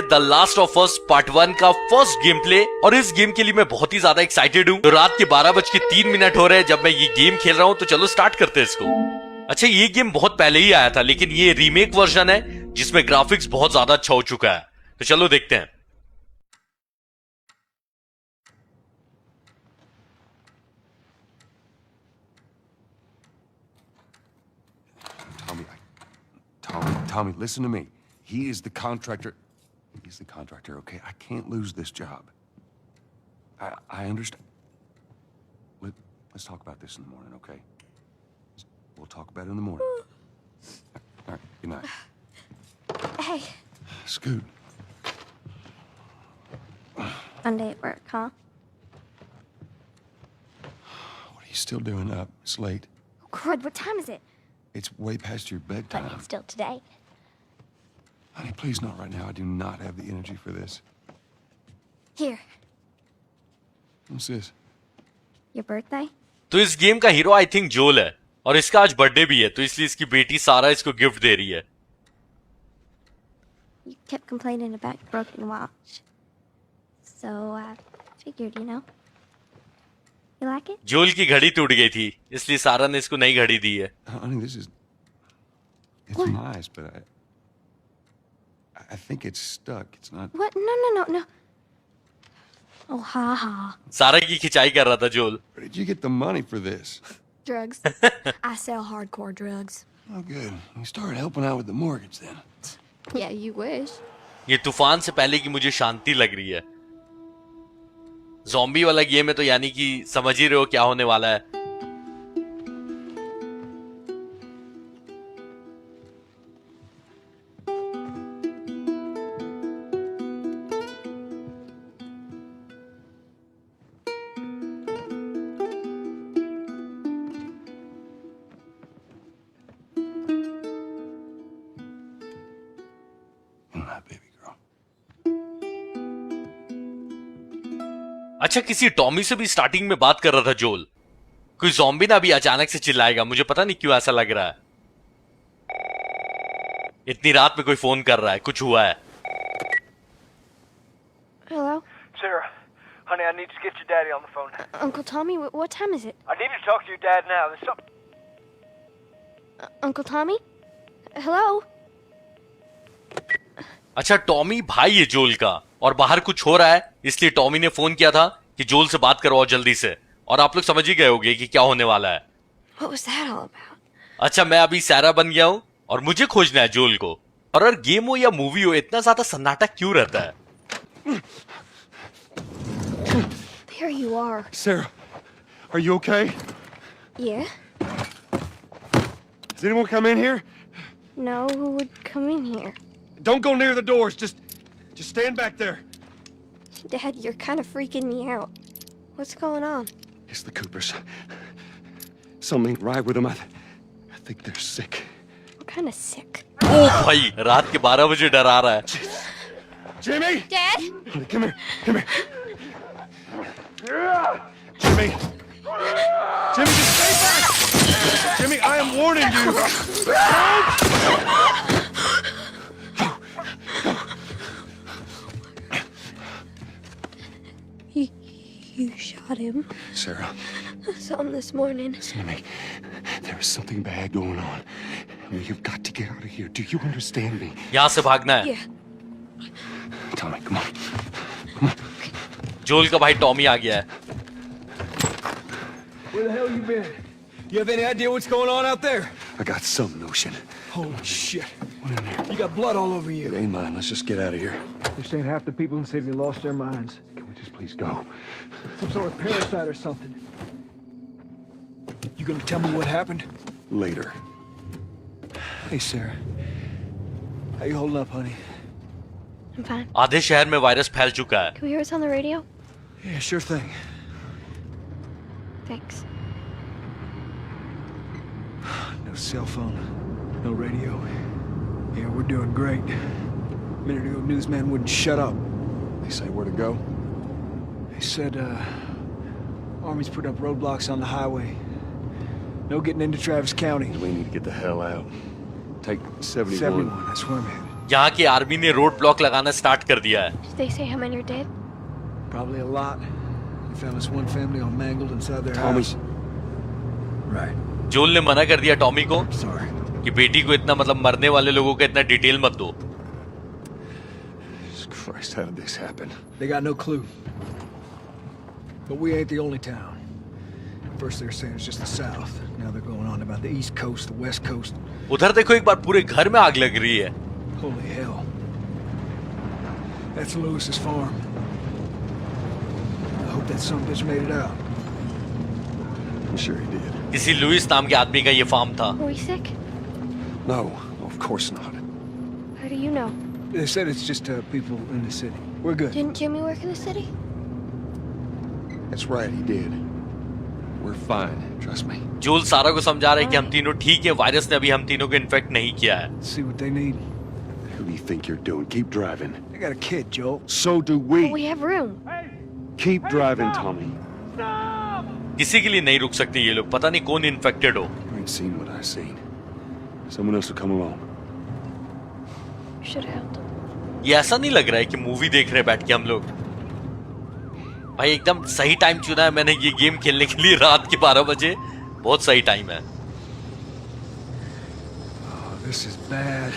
The last of us part 1 का first game play. और इस गेम के लिए मैं बहुत ही ज्यादा एक्साइटेड हूँ। तो रात के 12:03 हो रहे हैं जब मैं ये गेम खेल रहा हूँ, तो चलो स्टार्ट करते हैं इसको। अच्छा, ये गेम बहुत पहले ही आया था, लेकिन ये रीमेक वर्जन है जिसमें ग्राफिक्स बहुत ज्यादा अच्छा हो चुका है। तो चलो देखते हैं। Tommy, listen to me. He is the contractor. He's the contractor, okay? I can't lose this job. I understand. Let's talk about this in the morning, okay? We'll talk about it in the morning. All right, good night. Hey. Scoot. Monday at work, huh? What are you still doing up? It's late. Oh, crud, what time is it? It's way past your bedtime. But it's still today. Honey, please not right now. I do not have the energy for this. Here, What's this? your birthday? तो इस game का hero I think जोल है, और इसका आज birthday भी है, तो इसलिए इसकी बेटी सारा इसको गिफ्ट दे रही है। You kept complaining about your broken watch. So, figured, you know. You like it? जोल की घड़ी टूट गई थी, इसलिए सारा ने इसको नई घड़ी दी है। Honey, this is... It's What? nice, but I think it's stuck. It's not... What? No. Oh, ha ha. सारा की खिंचाई कर रहा था जोल। Where did you get the money for this? Drugs. I sell hardcore drugs. Oh, good. You started helping out with the mortgage then. Yeah, you wish. ये तूफान से पहले की मुझे शांति लग रही है। ज़ॉम्बी वाला गेम है, तो यानी कि समझ ही रहे हो क्या होने वाला है। Good night, baby girl. अच्छा, किसी टॉमी से भी स्टार्टिंग में बात कर रहा था जोल। कोई ज़ॉम्बी ना भी अचानक से चिल्लाएगा, मुझे पता नहीं क्यों ऐसा लग रहा है। इतनी रात में कोई फोन कर रहा है, कुछ हुआ है। Hello? Sarah, honey, I need to get your daddy on the phone. Uncle Tommy, what time is it? I need to talk to your dad now. There's something... Uncle Tommy? Hello? अच्छा, Tommy भाई है जोल का, और बाहर कुछ हो रहा है, इसलिए टॉमी ने फोन किया था कि जोल से बात करवाओ जल्दी से। और आप लोग समझ ही गए होंगे कि क्या होने वाला है। What was that all about? अच्छा, मैं अभी सारा बन गया हूं और मुझे खोजना है जोल को। और अगर गेम हो या मूवी हो, इतना ज्यादा सन्नाटा क्यों रहता है? There you are. Sarah, are you okay? Yeah? Has anyone come in here? No, who would come in here? Don't go near the doors. Just stand back there. Dad, you're kind of freaking me out. What's going on? It's the Coopers. Something ain't right with them. I think they're sick. I'm kind of sick. ओ भाई, रात के 12 बजे डरा रहा है। Jimmy! Dad? Honey, come here. Jimmy! Jimmy, just stay back! Jimmy, I am warning you! You shot him. Sarah, I saw him this morning. listen to me. There is something bad going on. You've got to get out of here. Do you understand me? यहां से भागना है। Yeah. Tommy, come on. जोल का भाई Tommy आ गया है। Where the hell you been? You have any idea what's going on out there? I got some notion. Holy shit. What in there? You got blood all over It you. ain't mine. Let's just get out of here. This ain't half the people in the city lost their minds. Can we just please go? Some sort of parasite or something. You gonna tell me what happened? Later. Hey, Sarah. How you holding up, honey? I'm fine. आधे शहर में virus फैल चुका है। Can we hear what's on the radio? Yeah, sure thing. Thanks. No cell phone, no radio. Yeah, we're doing great. A minute ago, newsman wouldn't shut up. They say where to go? They said, Army's put up roadblocks on the highway. No getting into Travis County. We need to get the hell out. Take 71. 71, that's where I'm headed. यहाँ की army ने road block लगाना start कर दिया है। Did they say how many are dead? Probably a lot. They found this one family all mangled inside their Tommy. house. Right. जोल ने मना कर दिया टॉमी को Sorry. कि बेटी को इतना मतलब मरने वाले लोगों का इतना डिटेल मत दो। Christ, how did this happen? They got no clue. But we ain't the only town. First they were saying it's just the south. Now they're going on about the east coast, the west coast. उधर देखो एक बार पूरे घर में आग लग रही है। Holy hell. That's Lewis's farm. I hope that son of a bitch made it out. I'm sure he did. किसी लुइस नाम के आदमी का ये फार्म था। Were we sick? No, of course not. How do you know? They said it's just people in the city. We're good. Didn't Jimmy work in the city? That's right, he did. We're fine, trust me. जोल सारा को समझा रहे हैं कि हम तीनों ठीक है, वायरस ने अभी हम तीनों को इन्फेक्ट नहीं किया है। Let's see what they need. Who do you think you're doing? Keep driving. They got a kid, Joel. So do But we we. have room. Keep driving, Tommy. किसी के लिए नहीं रुक सकते ये लोग, पता नहीं कौन इन्फेक्टेड हो। You ain't seen what I've seen. Someone else will come along. Should have helped him. ये ऐसा नहीं लग रहा है कि मूवी देख रहे हैं बैठ के हम लोग। भाई एकदम सही टाइम चुना है मैंने ये गेम खेलने के लिए, रात के 12 बजे बहुत सही टाइम है। Oh, this is bad.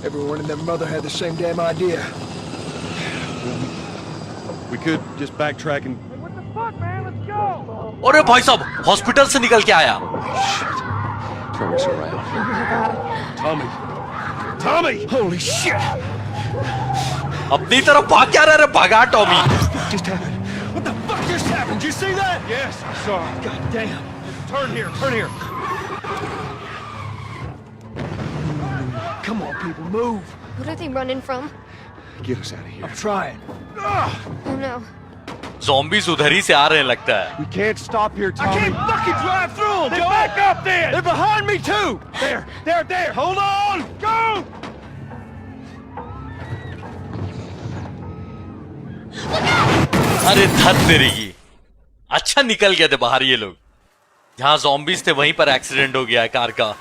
Everyone and their mother had the same damn idea. We could just backtrack and... अरे भाई साहब हॉस्पिटल से निकल के आया। Turn us around. Tommy! Tommy! Holy shit! अपनी तरफ भाग क्या रहा है? भागा Tommy. Just happened. What the fuck just happened? Did you see that? Yes, I saw it. God damn. Turn here, turn here. Come on, people, move. What are they running from? Get us out of here. I'm trying. Oh no. Zombies उधर ही से आ रहे हैं लगता है। We can't stop here, Tommy. fucking drive through them, Then back up then! They're behind me, too! There! Hold on! Go! अरे धर तेरी की, अच्छा निकल गए थे बाहर ये लोग। जहां ज़ॉम्बीज़ थे वहीं पर एक्सीडेंट हो गया है कार का।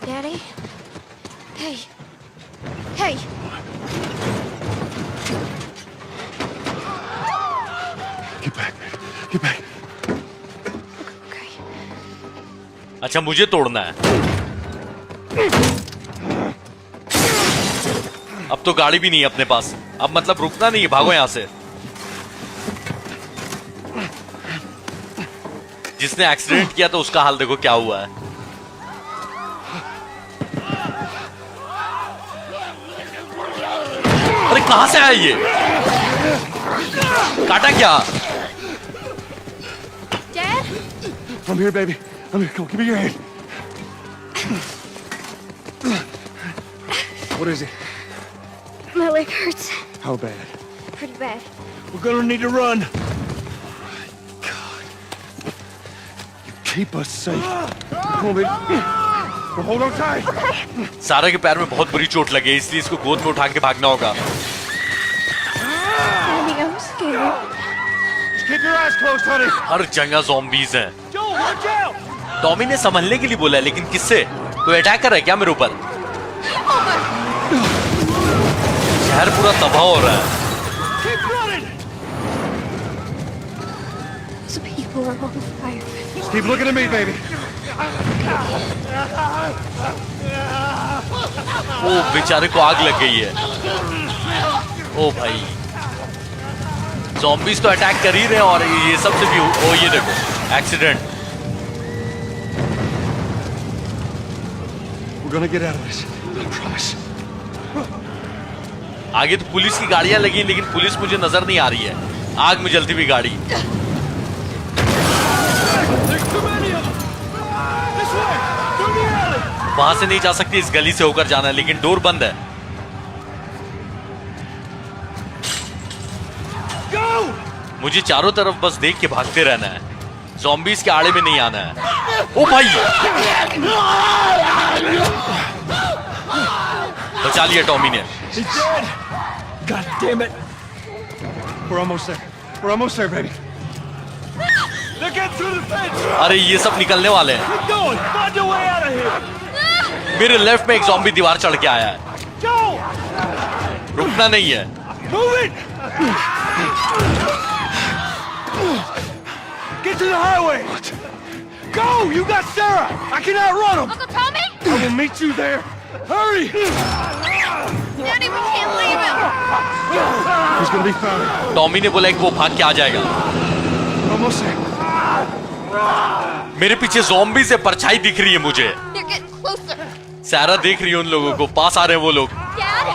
Daddy? Hey. Hey. Get back. Get back. Okay. अच्छा मुझे तोड़ना है। अब तो गाड़ी भी नहीं है अपने पास, अब मतलब रुकना नहीं है, भागो यहां से। जिसने एक्सीडेंट किया था उसका हाल देखो क्या हुआ है। अरे कहां से आया ये? काटा क्या? Dad? I'm here, baby. I'm here. Come on, give me your hand. What is it? My leg hurts. How bad? Pretty bad. We're gonna need to run. Keep us safe. Come on, baby. Well, hold on tight. सारा के पैर में बहुत बुरी चोट लगी है, इसलिए इसको गोद में उठा के भागना होगा। Daddy, I'm scared. Just keep your eyes closed, honey. हर जगह ज़ॉम्बीज़ हैं। Joel, watch out! टॉमी ने संभलने के लिए बोला है, लेकिन किससे? कोई अटैक कर रहा है क्या मेरे ऊपर? शहर पूरा तबाह हो रहा है। Keep running! Those people are on fire. Just keep looking at me, baby. ओ बेचारे को आग लग गई है। ओ भाई ज़ॉम्बीज़ तो अटैक कर ही रहे हैं और ये सब से भी ओ ये देखो accident. We're gonna get out of this. I promise. आगे तो पुलिस की गाड़ियां लगी, लेकिन पुलिस मुझे नजर नहीं आ रही है आग में जलती हुई गाड़ी। वहां से नहीं जा सकती, इस गली से होकर जाना है, लेकिन डोर बंद है। मुझे चारों तरफ बस देख के भागते रहना है, ज़ॉम्बीज़ के आड़े में नहीं आना है। ओ भाई बचा लिया टॉमी ने। He's dead! God damn it! We're almost there. We're almost there, baby. They're getting through the fence. अरे ये सब निकलने वाले हैं। Keep going. Find your way out of here. मेरे लेफ्ट में एक ज़ॉम्बी दीवार चढ़ के आया है। Go. रुकना नहीं है। Move it. Get to the highway. Go. You got Sarah. I can outrun them. Uncle Tommy? I will meet you there. Hurry. Daddy, we can't leave him. He's gonna be fine. Tommy ने बोला कि वो भाग के आ जाएगा। Almost there. मेरे पीछे zombie से परछाई दिख रही है मुझे। They're getting closer. सारा देख रही है उन लोगों को, पास आ रहे हैं वो लोग। Dad?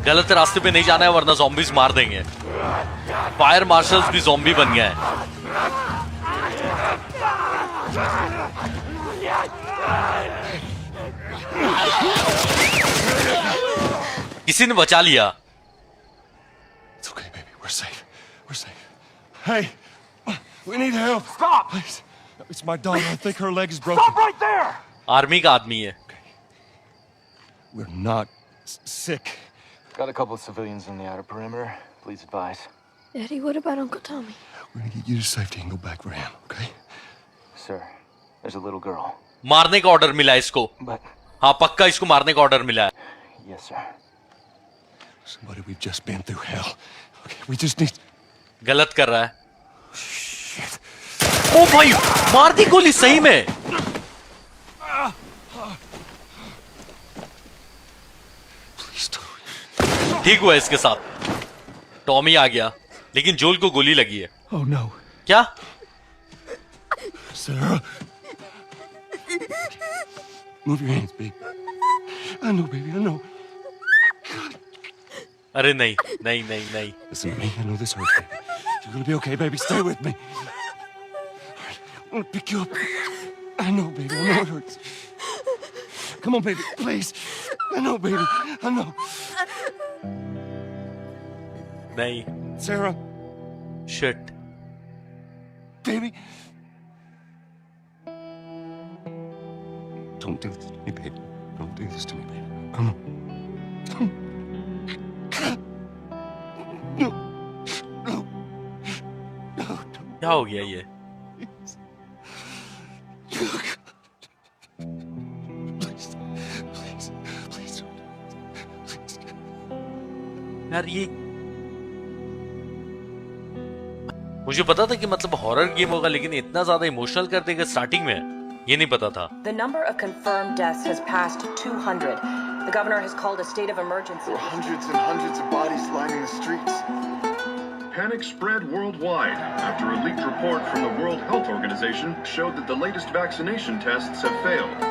गलत रास्ते पे नहीं जाना है वरना ज़ॉम्बीज मार देंगे। फायर मार्शल्स भी ज़ॉम्बी बन गए हैं। किसी ने बचा लिया। It's okay, baby. We're safe. We're safe. Hey, we need help. Stop! Please. It's my daughter. I think her leg is broken. Stop right there. Army का आदमी है। We're not sick. Got a couple of civilians on the outer perimeter. Please advise. Daddy, what about Uncle Tommy? We're gonna get you to safety and go back for him, okay? Sir, there's a little girl. मारने का order मिला है इसको। But, हाँ पक्का इसको मारने का ऑर्डर मिला है। yes, sir. Somebody, we've just been through hell. Okay, we just need. गलत कर रहा है। ओ भाई, मार दी गोली सही में। Please don't. ठीक हुआ इसके साथ। टॉमी आ गया, लेकिन जोल को गोली लगी है। Oh no. क्या? Sarah. Move your hands, baby. I know, baby, I know. अरे नहीं नहीं नहीं नहीं। Listen to me. I know this hurts, baby. You're gonna be okay, baby. Stay with me. I'm gonna pick you up. I know, baby. I know it hurts. Come on, baby. Please. I know, baby. I know. नहीं। Sarah. Shit. Baby. Don't do this to me, baby. Don't do this to me, baby. Come on. No. No. No. क्या हो गया ये? Please. Please. Please don't. Please. यार ये मुझे पता था कि मतलब हॉरर गेम होगा, लेकिन इतना ज्यादा इमोशनल कर देगा स्टार्टिंग में, ये नहीं पता था। The number of confirmed deaths has passed 200. The governor has called a state of emergency. There were hundreds and hundreds of bodies lining the streets. Panic spread worldwide after a leaked report from the World Health Organization showed that the latest vaccination tests have failed.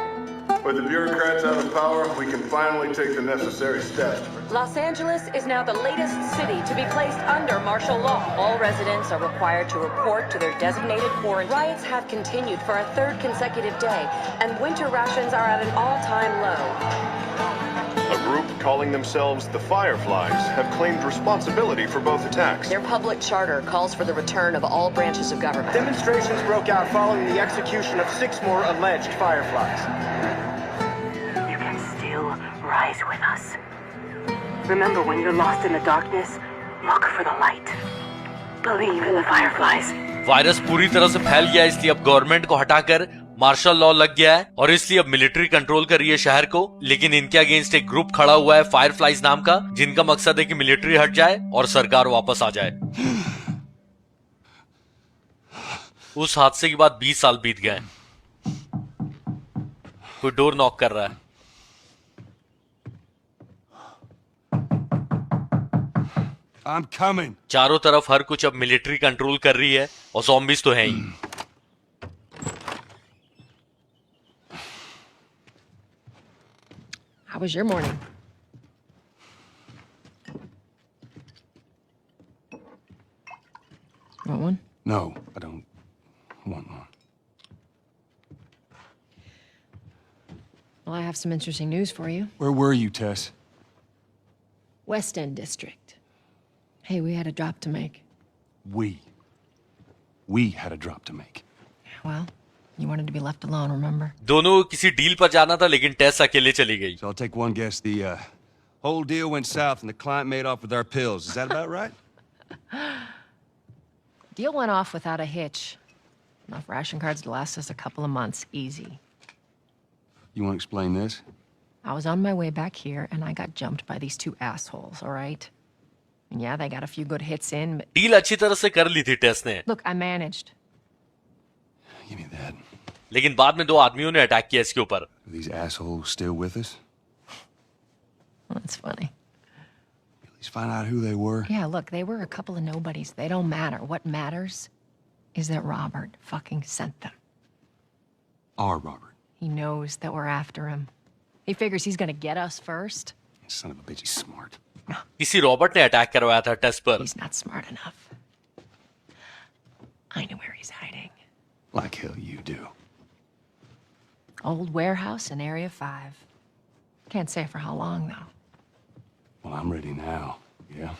With the bureaucrats out of power, we can finally take the necessary steps. Los Angeles is now the latest city to be placed under martial law. All residents are required to report to their designated quarantine. Riots have continued for a third consecutive day, and winter rations are at an all-time low. A group calling themselves the Fireflies have claimed responsibility for both attacks. Their public charter calls for the return of all branches of government. Demonstrations broke out following the execution of 6 more alleged Fireflies. You can still rise with us. Remember, when you're lost in the darkness, look for the light. Believe in the Fireflies. Virus पूरी तरह से फैल गया, इसलिए अब government को हटाकर martial law लग गया है और इसलिए अब मिलिट्री कंट्रोल कर रही है शहर को। लेकिन इनके अगेंस्ट एक ग्रुप खड़ा हुआ है फायरफ्लाइज नाम का, जिनका मकसद है कि मिलिट्री हट जाए और सरकार वापस आ जाए। उस हादसे के बाद 20 साल बीत गए। कोई डोर नॉक कर रहा है। I'm coming. चारों तरफ हर कुछ अब मिलिट्री कंट्रोल कर रही है और ज़ॉम्बीज तो हैं ही। How was your morning? Want one? No, I don't want one. Well, I have some interesting news for you. Where were you, Tess? West End District. Hey, we had a drop to make. We had a drop to make. Well, you wanted to be left alone, remember? दोनों को किसी deal पर जाना था, लेकिन टेस अकेले चली गई। So I'll take one guess. The whole deal went south and the client made off with our pills. Is that about right? Deal went off without a hitch. Enough ration cards to last us a couple of months, easy. You want to explain this? I was on my way back here, and I got jumped by these two assholes, all right? And yeah, they got a few good hits in, but... deal अच्छी तरह से कर ली थी टेस ने, Look, I managed. Give me that. लेकिन बाद में दो आदमियों ने अटैक किया इसके ऊपर. Are these assholes still with us? That's funny. At least find out who they were. Yeah, look, they were a couple of nobodies. They don't matter. What matters is that Robert fucking sent them. Our Robert. He knows that we're after him. He figures he's gonna get us first. Son of a bitch, he's smart. किसी Robert ने attack करवाया था टेस पर. He's not smart enough. I know where he's hiding. Like hell you do. Old warehouse in Area 5. Can't say for how long, though. Well, I'm ready now. Yeah?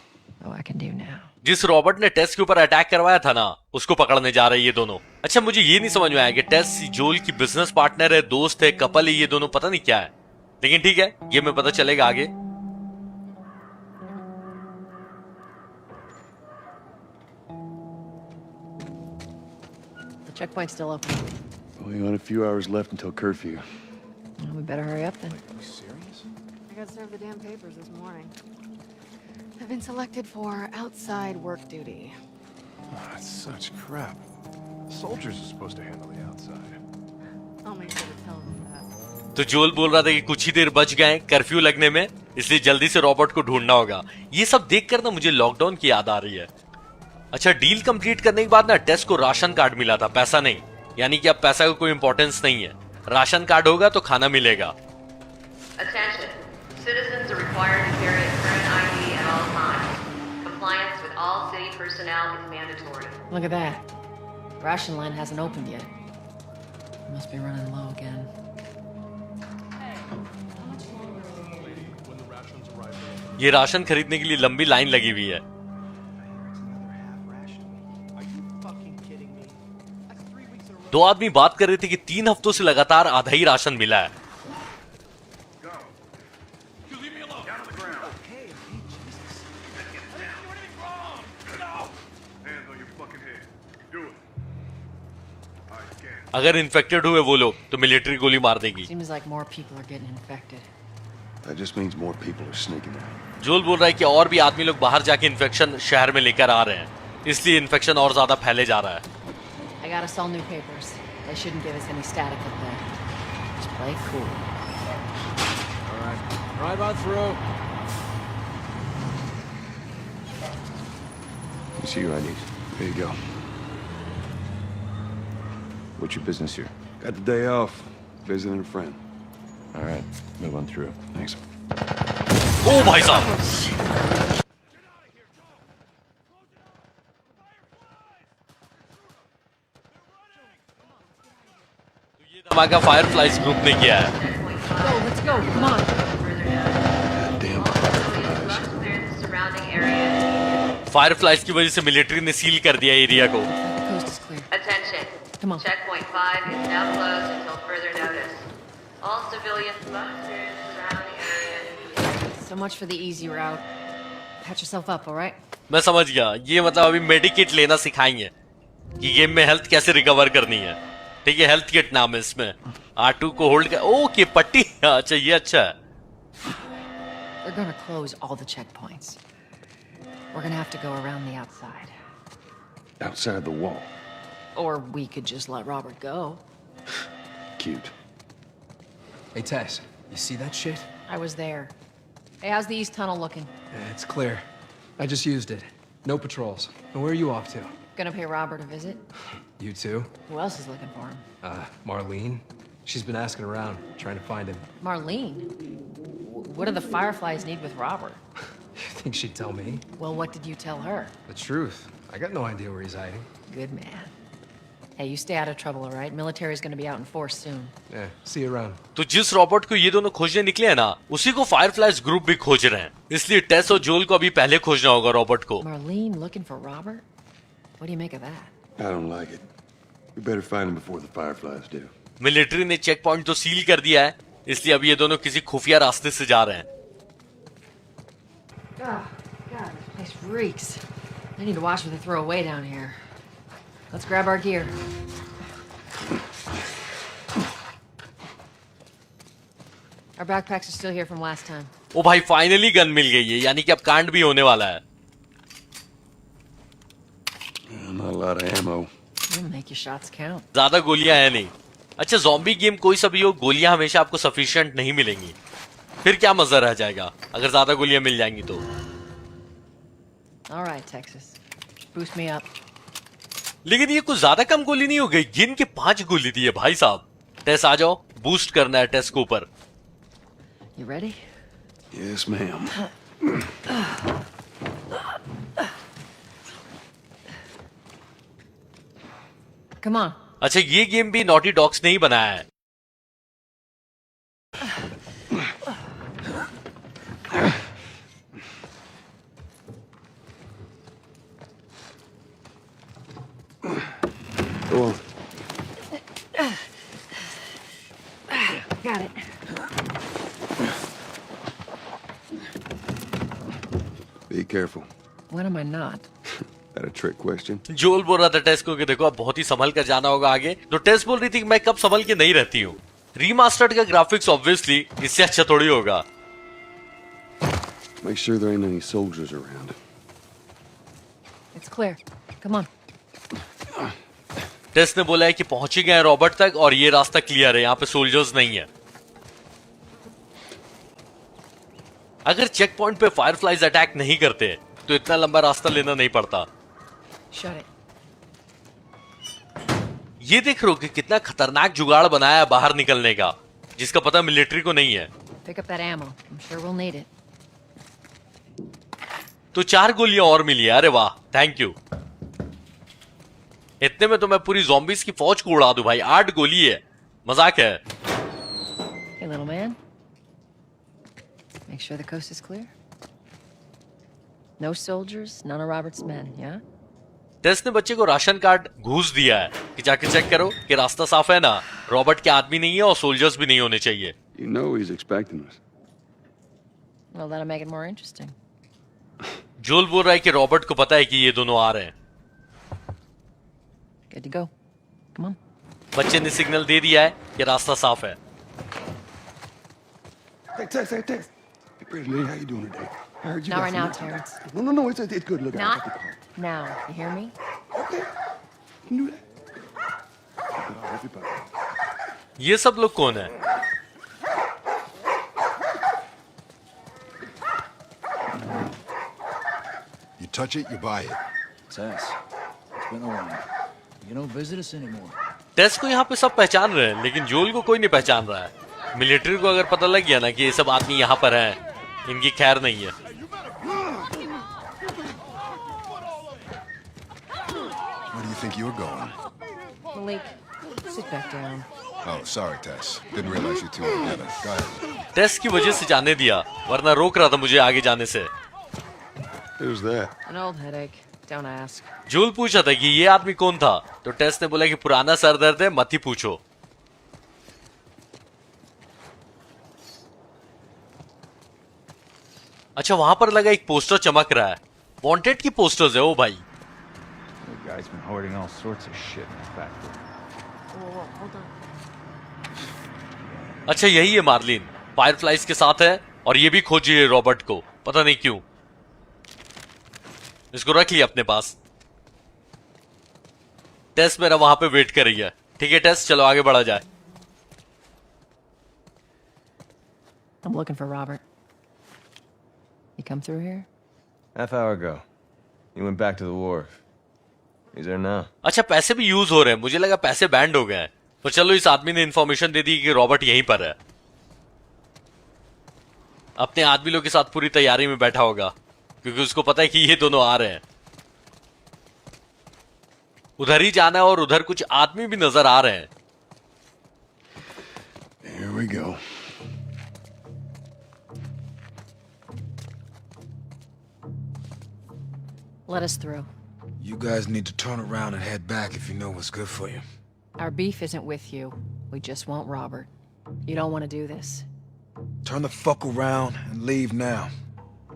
Oh, I can do now. जिस Robert ने टेस के ऊपर attack करवाया था ना, उसको पकड़ने जा रहे हैं ये दोनों. अच्छा, मुझे ये नहीं समझ में आया कि टेस जोल की बिजनेस पार्टनर है, दोस्त है, कपल है, ये दोनों पता नहीं क्या है. लेकिन ठीक है, ये मैं पता चलेगा आगे. The checkpoint's still open. Only got a few hours left until curfew. Well, we better hurry up then. Are you serious? I got served the damn papers this morning. I've been selected for outside work duty. Oh, that's such crap. Soldiers are supposed to handle the outside. I'll make sure to tell them that. तो जोल बोल रहा था कि कुछ ही देर बच गए curfew लगने में, इसलिए जल्दी से रॉबर्ट को ढूंढना होगा. ये सब देखकर ना मुझे लॉकडाउन की याद आ रही है. अच्छा, डील कंप्लीट करने के बाद ना टेस को राशन कार्ड मिला था, पैसा नहीं. यानी कि अब पैसा का कोई इंपॉर्टेंस नहीं है. राशन कार्ड होगा तो खाना मिलेगा. Attention. Citizens are required to carry a current ID at all times. Compliance with all city personnel is mandatory. Look at that. Ration line hasn't opened yet. Must be running low again. ये ration खरीदने के लिए लंबी line लगी हुई है. दो आदमी बात कर रहे थे कि 3 हफ्तों से लगातार आधा ही राशन मिला है. अगर इन्फेक्टेड हुए वो लोग तो मिलिट्री गोली मार देगी. Seems like more people are getting infected. That just means more people are sneaking out. जोल बोल रहा है कि और भी आदमी लोग बाहर जाके इन्फेक्शन शहर में लेकर आ रहे हैं, इसलिए इन्फेक्शन और ज्यादा फैले जा रहा है. I gotta sell new papers. They shouldn't give us any static up there. Just play cool. All right. Drive on through. You see your IDs. There you go. What's your business here? Got the day off. Visiting a friend. All right. Move on through. Thanks. ओ भाई साहब. धमाका fireflies group ने किया है. Go, let's go. Come on. Fireflies की वजह से military ने सील कर दिया एरिया को. The coast is clear. Attention. Come on. Checkpoint 5 is now closed until further notice. All civilians must clear the surrounding area. So much for the easy route. Patch yourself up, all right? मैं समझ गया. ये मतलब अभी medkit लेना सिखाएंगे कि game में हेल्थ कैसे रिकवर करनी है. ठीक है, हेल्थ किट नाम है इसमें. R2 को होल्ड कर. ओके, पट्टी. अच्छा, ये अच्छा है. They're gonna close all the checkpoints. We're gonna have to go around the outside. Outside the wall. Or we could just let Robert go. Cute. Hey, Tess, you see that shit? I was there. Hey, how's the east tunnel looking? It's clear. I just used it. No patrols. And where are you off to? Gonna pay Robert a visit? You too? Who else is looking for him? Marlene. She's been asking around, trying to find him. Marlene? What do the Fireflies need with Robert? You think she'd tell me? Well, what did you tell her? The truth. I got no idea where he's hiding. Good man. Hey, you stay out of trouble, all right? Military's gonna be out in force soon. Yeah, see you around. तो जिस Robert को ये दोनों खोजने निकले हैं ना, उसी को फायरफ्लाइज ग्रुप भी खोज रहे हैं. इसलिए टेस और जोल को अभी पहले खोजना होगा रॉबर्ट को. Marlene looking for Robert? What do you make of that? I don't like it. We better find him before the Fireflies do. Military ने चेक पॉइंट तो सील कर दिया है, इसलिए अब ये दोनों किसी खुफिया रास्ते से जा रहे हैं. God, this place reeks. I need to watch what they throw away down here. Let's grab our gear. Our backpacks are still here from last time. ओ भाई फाइनली गन मिल गई है, यानी कि अब कांड भी होने वाला है। Not a lot of ammo. You'll make your shots count. ज्यादा गोलियां है नहीं। अच्छा, ज़ॉम्बी गेम कोई सा भी हो, गोलियां हमेशा आपको सफिशिएंट नहीं मिलेंगी। फिर क्या मजा रह जाएगा अगर ज्यादा गोलियां मिल जाएंगी तो। All right, Texas. Boost me up. लेकिन ये कुछ ज्यादा कम गोली नहीं हो गई, गिन के 5 गोली दी है भाई साहब। टेस आ जाओ, बूस्ट करना है टेस को ऊपर। You ready? Yes, ma'am. Come on. अच्छा, ये गेम भी नॉटी डॉग्स ने ही बनाया है। Go on. Got it. Be careful. When am I not? That a trick question? जोल बोल रहा था टेस को कि देखो अब बहुत ही संभल कर जाना होगा आगे, तो टेस बोल रही थी कि मैं कब संभल के नहीं रहती हूँ। रीमास्टर्ड का ग्राफिक्स ऑब्वियसली इससे अच्छा थोड़ी होगा। Make sure there ain't any soldiers around. It's clear. Come on. टेस ने बोला है कि पहुंच ही गए हैं रॉबर्ट तक और ये रास्ता क्लियर है, यहाँ पे सोल्जर्स नहीं है। अगर चेक पॉइंट पे फायरफ्लाइज अटैक नहीं करते तो इतना लंबा रास्ता लेना नहीं पड़ता। Shut it. ये देख रहे हो कि कितना खतरनाक जुगाड़ बनाया है बाहर निकलने का, जिसका पता मिलिट्री को नहीं है। Pick up that ammo. I'm sure we'll need it. तो 4 गोलियां और मिली है, अरे वाह, थैंक यू। इतने में तो मैं पूरी ज़ॉम्बीज की फौज को उड़ा दूं भाई। 8 गोली है, मजाक है। Hey, little man. Make sure the coast is clear. No soldiers, none of Robert's men, yeah? टेस ने बच्चे को राशन कार्ड घूस दिया है कि जाके चेक करो कि रास्ता साफ है ना, रॉबर्ट के आदमी नहीं है और सोल्जर्स भी नहीं होने चाहिए। You know he's expecting us. Well, that'll make it more interesting. जोल बोल रहा है कि रॉबर्ट को पता है कि ये दोनों आ रहे हैं। Good to go. Come on. बच्चे ने सिग्नल दे दिया है कि रास्ता साफ है। Hey, Tess, hey, Tess. Hey, pretty lady, how you doing today? I heard you Not got right some- now, Terrence. No, it's good. Look, I Not got the call. now. You hear me? Okay. You can do that. Oh, everybody. ये सब लोग कौन है? You touch it, you buy it. Tess, it's been a while. You don't visit us anymore. टेस को यहाँ पे सब पहचान रहे हैं, लेकिन जोल को कोई नहीं पहचान रहा है। मिलिट्री को अगर पता लग गया ना कि ये सब आदमी यहाँ पर हैं, इनकी खैर नहीं है। Where do you think you're going? Malik, sit back down. Oh, sorry, Tess. Didn't realize you two were together. Go ahead. टेस की वजह से जाने दिया, वरना रोक रहा था मुझे आगे जाने से। Who's that? An old headache. Don't ask. जोल पूछा था कि ये आदमी कौन था, तो टेस ने बोला कि पुराना सर दर्द है, मत ही पूछो। अच्छा, वहां पर लगा एक पोस्टर चमक रहा है, वांटेड की पोस्टर्स है। ओ भाई, The guy's been hoarding all sorts of shit in his factory. Whoa, hold on. अच्छा यही है मार्लिन, फायरफ्लाइज के साथ है और ये भी खोजी है रॉबर्ट को, पता नहीं क्यों। इसको रख लिया अपने पास। टेस मेरा वहां पे वेट कर रही है। ठीक है टेस, चलो आगे बढ़ा जाए। I'm looking for Robert. You come through here? Half hour ago. He went back to the wharf. He's there now. अच्छा, पैसे भी यूज हो रहे हैं, मुझे लगा पैसे बैंड हो गए हैं। तो चलो, इस आदमी ने इन्फॉर्मेशन दे दी कि रॉबर्ट यहीं पर है। अपने आदमी लोग के साथ पूरी तैयारी में बैठा होगा, क्योंकि उसको पता है कि ये दोनों आ रहे हैं। उधर ही जाना है और उधर कुछ आदमी भी नजर आ रहे हैं। Here we go. Let us through. You guys need to turn around and head back if you know what's good for you. Our beef isn't with you. We just want Robert. You don't want to do this. Turn the fuck around and leave now.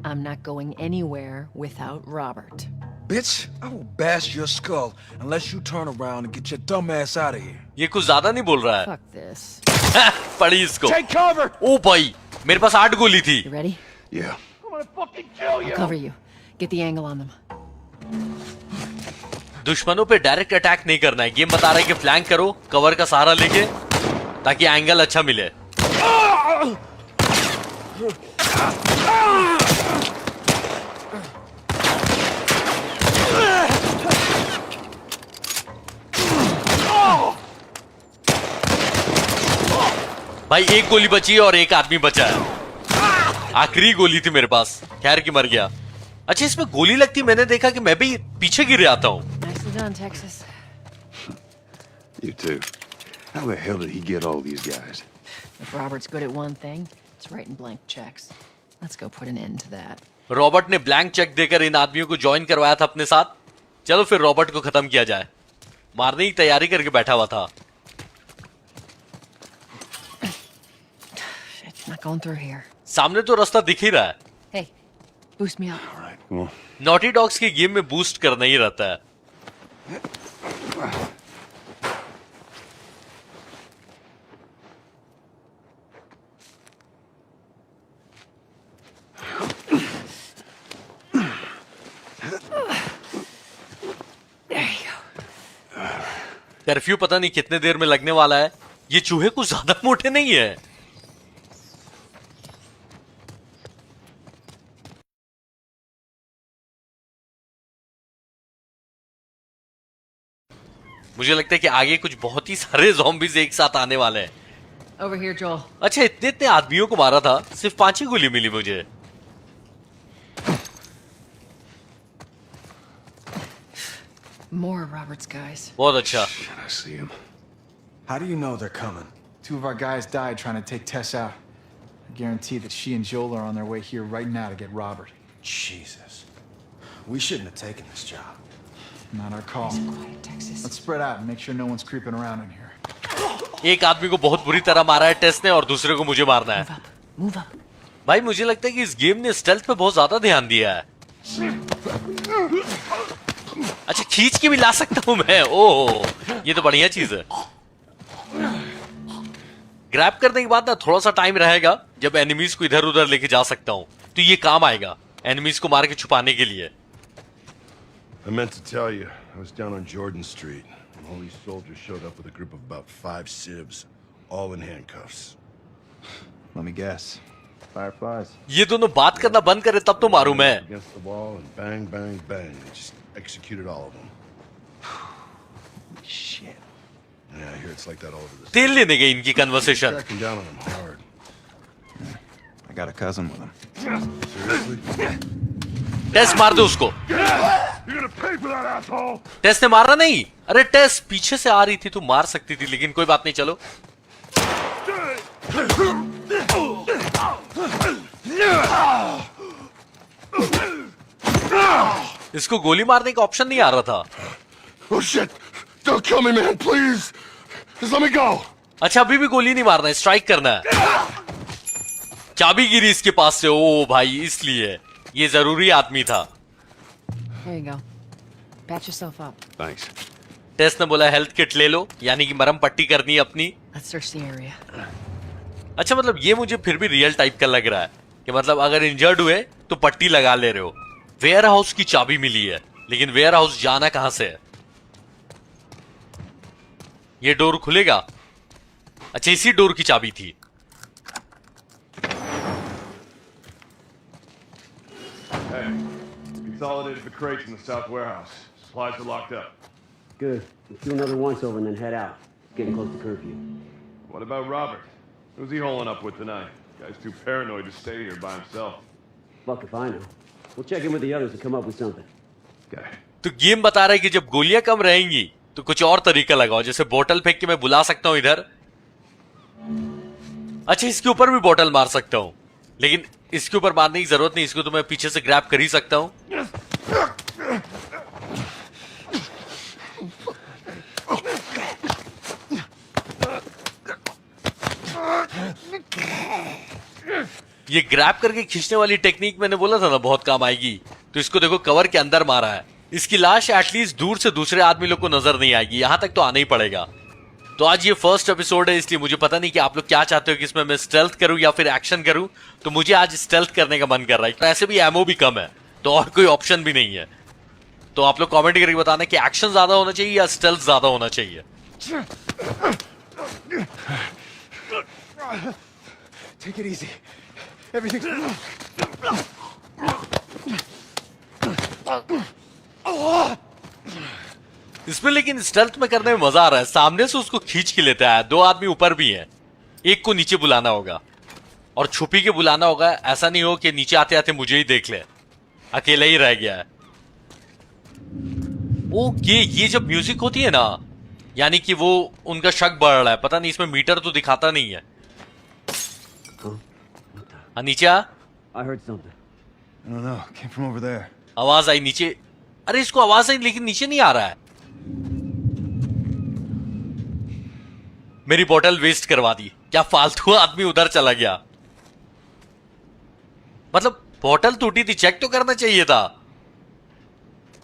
I'm not going anywhere without Robert. bitch. I will bash your skull unless you turn around and get your dumb ass out of here. ये कुछ ज्यादा नहीं बोल रहा है। Fuck this. पड़ी इसको। Take cover! ओ भाई, मेरे पास 8 गोली थी। You ready? Yeah. I'm gonna fucking kill you! I'll cover you. Get the angle on them. दुश्मनों पे डायरेक्ट अटैक नहीं करना है। गेम बता रहा है कि फ्लैंक करो, कवर का सहारा लेके, ताकि एंगल अच्छा मिले। भाई एक गोली बची है और एक आदमी बचा है। आखिरी गोली थी मेरे पास, खैर कि मर गया। अच्छा इसमें गोली लगती, मैंने देखा कि मैं भी पीछे गिर आता हूँ। Nicely done, Texas. You too. How the hell did he get all these guys? If Robert's good at one thing, it's writing blank checks. Let's go put an end to that. Robert ने blank cheque देकर इन आदमियों को join करवाया था अपने साथ। चलो फिर रॉबर्ट को खत्म किया जाए। मारने की तैयारी करके बैठा हुआ था। Shit, not going through here. सामने तो रास्ता दिख ही रहा है। Hey, boost me up. Come on. Naughty dogs के गेम में बूस्ट करना ही रहता है। कर्फ्यू पता नहीं कितने देर में लगने वाला है। ये चूहे कुछ ज्यादा मोटे नहीं है। मुझे लगता है कि आगे कुछ बहुत ही सारे ज़ॉम्बीज एक साथ आने वाले हैं। Over here, Joel. अच्छा इतने इतने आदमियों को मारा था, सिर्फ 5 ही गोली मिली मुझे। More of Robert's guys. बहुत अच्छा। I see him. How do you know they're coming? 2 of our guys died trying to take Tess out. I guarantee that she and Joel are on their way here right now to get Robert. Jesus. We shouldn't have taken this job. Not our call. Quiet, Texas. Let's spread out and make sure no one's creeping around in here. एक आदमी को बहुत बुरी तरह मारा है टेस ने और दूसरे को मुझे मारना है। Move up. भाई मुझे लगता है कि इस गेम ने स्टेल्थ पे बहुत ज्यादा ध्यान दिया है। अच्छा खींच के भी ला सकता हूं मैं। ओह ये तो बढ़िया चीज है। ग्रैब करने के बाद ना थोड़ा सा टाइम रहेगा जब एनिमीज को इधर उधर लेके जा सकता हूं, तो ये काम आएगा एनिमीज को मार के छुपाने के लिए। I meant to tell you, I was down on Jordan Street, and all these soldiers showed up with a group of about 5 civs, all in handcuffs. Let me guess. Fireflies. ये दोनों बात करना बंद करे तब तो मारूं मैं। Against the wall and bang, bang, bang. They just executed all of them. Shit. Yeah, I hear it's like that all over the तेल लेने गई इनकी conversation. Cracking down on them hard. I got a cousin with him. Seriously? टेस मार दो उसको। You're gonna pay for that, asshole! टेस ने मारा नहीं। अरे टेस पीछे से आ रही थी, तू मार सकती थी, लेकिन कोई बात नहीं, चलो। इसको गोली मारने का ऑप्शन नहीं आ रहा था। Oh shit! Don't kill me, man, please! Just let me go! अच्छा अभी भी गोली नहीं मारना है, स्ट्राइक करना है। चाबी गिरी इसके पास से। ओ भाई इसलिए ये जरूरी आदमी था। Here you go. Patch yourself up. Thanks. टेस ने बोला हेल्थ किट ले लो, यानी कि मरम पट्टी करनी है अपनी। Let's search the area. अच्छा मतलब ये मुझे फिर भी रियल टाइप का लग रहा है कि मतलब अगर इंजर्ड हुए तो पट्टी लगा ले रहे हो। वेयर हाउस की चाबी मिली है, लेकिन वेयर हाउस जाना कहां से है? ये डोर खुलेगा? अच्छा इसी डोर की चाबी थी। Hey, consolidated the crates in the south warehouse. Supplies are locked up. Good. Let's do another once-over and then head out. It's getting close to curfew. What about Robert? Who's he holing up with tonight? Guy's too paranoid to stay here by himself. Fuck if I know. We'll check in with the others and come up with something. Okay. तो game बता रहा है कि जब गोलियां कम रहेंगी तो कुछ और तरीका लगाओ, जैसे बोतल फेंक के मैं बुला सकता हूं इधर। अच्छा इसके ऊपर भी बोतल मार सकता हूं, लेकिन इसके ऊपर मारने की जरूरत नहीं, इसको तो मैं पीछे से ग्रैब कर ही सकता हूं। ये ग्रैब करके खींचने वाली टेक्निक मैंने बोला था ना बहुत काम आएगी। तो इसको देखो कवर के अंदर मारा है, इसकी लाश एटलीस्ट दूर से दूसरे आदमी लोग को नजर नहीं आएगी, यहां तक तो आना ही पड़ेगा। तो आज ये फर्स्ट एपिसोड है, इसलिए मुझे पता नहीं कि आप लोग क्या चाहते हो कि इसमें मैं स्टेल्थ करूं या फिर एक्शन करूं। तो मुझे आज स्टेल्थ करने का मन कर रहा है। ऐसे भी एमओ भी कम है, तो और कोई ऑप्शन भी नहीं है। तो आप लोग कमेंट करके बताना कि एक्शन ज्यादा होना चाहिए या स्टेल्थ ज्यादा होना चाहिए। Take it easy. Everything's... इसमें लेकिन स्टेल्थ में करने में मजा आ रहा है। सामने से उसको खींच के लेता है, दो आदमी ऊपर भी हैं, एक को नीचे बुलाना होगा और छुपी के बुलाना होगा। ऐसा नहीं हो कि नीचे आते आते मुझे ही देख ले, अकेला ही रह गया है। ओके, ये जब म्यूजिक होती है ना, यानी कि वो उनका शक बढ़ रहा है। पता नहीं, इसमें मीटर तो दिखाता नहीं है। नीचे आ। I heard something. I don't know. Came from over there. आवाज आई नीचे। अरे इसको आवाज आई लेकिन नीचे नहीं आ रहा है। मेरी बोतल वेस्ट करवा दी। क्या फालतू आदमी उधर चला गया। मतलब बोतल टूटी थी, चेक तो करना चाहिए था।